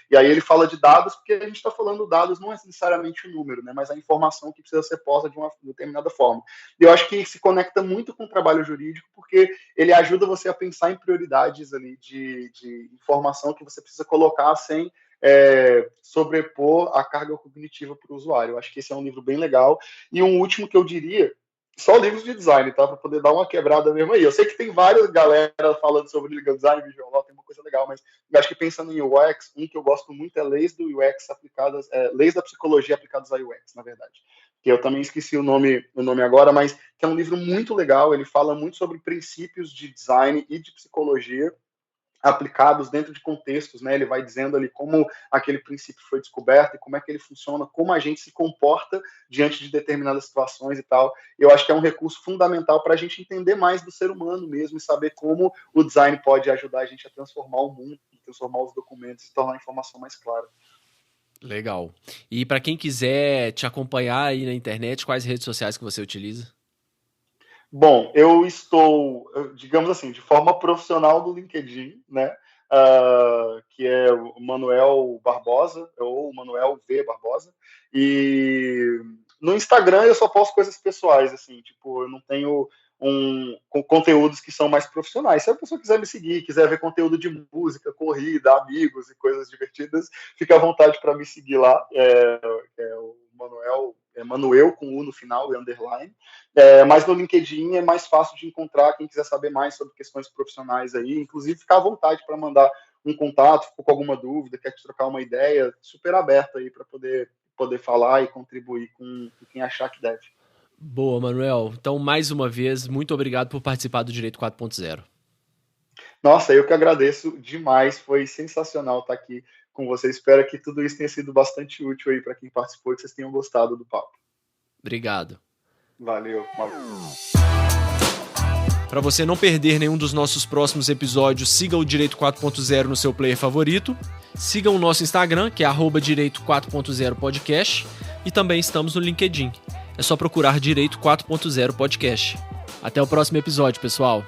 e aí ele fala de dados, porque a gente está falando dados não é necessariamente o número, né, mas a informação que precisa ser posta de uma determinada forma. E eu acho que se conecta muito com o trabalho jurídico, porque ele ajuda você a pensar em prioridades ali de informação que você precisa colocar sem sobrepor a carga cognitiva para o usuário. Eu acho que esse é um livro bem legal. E um último que eu diria, só livros de design, tá? Para poder dar uma quebrada mesmo aí. Eu sei que tem várias galera falando sobre legal design, visual law, tem uma coisa legal, mas eu acho que pensando em UX, um que eu gosto muito é leis do UX aplicadas, leis da psicologia aplicadas a UX, na verdade. Que eu também esqueci o nome agora, mas que é um livro muito legal. Ele fala muito sobre princípios de design e de psicologia aplicados dentro de contextos, né? Ele vai dizendo ali como aquele princípio foi descoberto e como é que ele funciona, como a gente se comporta diante de determinadas situações e tal. Eu acho que é um recurso fundamental para a gente entender mais do ser humano mesmo e saber como o design pode ajudar a gente a transformar o mundo, transformar os documentos e tornar a informação mais clara. Legal. E para quem quiser te acompanhar aí na internet, quais redes sociais que você utiliza? Bom, eu estou, digamos assim, de forma profissional no LinkedIn, né? Que é o Manuel Barbosa, ou Manuel V. Barbosa. E no Instagram eu só posto coisas pessoais, assim, tipo, eu não tenho com conteúdos que são mais profissionais. Se a pessoa quiser me seguir, quiser ver conteúdo de música, corrida, amigos e coisas divertidas, fica à vontade para me seguir lá. O Manuel com U no final e underline. Mas no LinkedIn é mais fácil de encontrar quem quiser saber mais sobre questões profissionais aí. Inclusive, ficar à vontade para mandar um contato, ficou com alguma dúvida, quer trocar uma ideia, super aberto aí para poder falar e contribuir com quem achar que deve. Boa, Manuel. Então, mais uma vez, muito obrigado por participar do Direito 4.0. Nossa, eu que agradeço demais. Foi sensacional estar aqui com você. Espero que tudo isso tenha sido bastante útil aí para quem participou e que vocês tenham gostado do papo. Obrigado. Valeu. Para você não perder nenhum dos nossos próximos episódios, siga o Direito 4.0 no seu player favorito. Siga o nosso Instagram, que é @Direito 4.0 Podcast. E também estamos no LinkedIn. É só procurar Direito 4.0 Podcast. Até o próximo episódio, pessoal.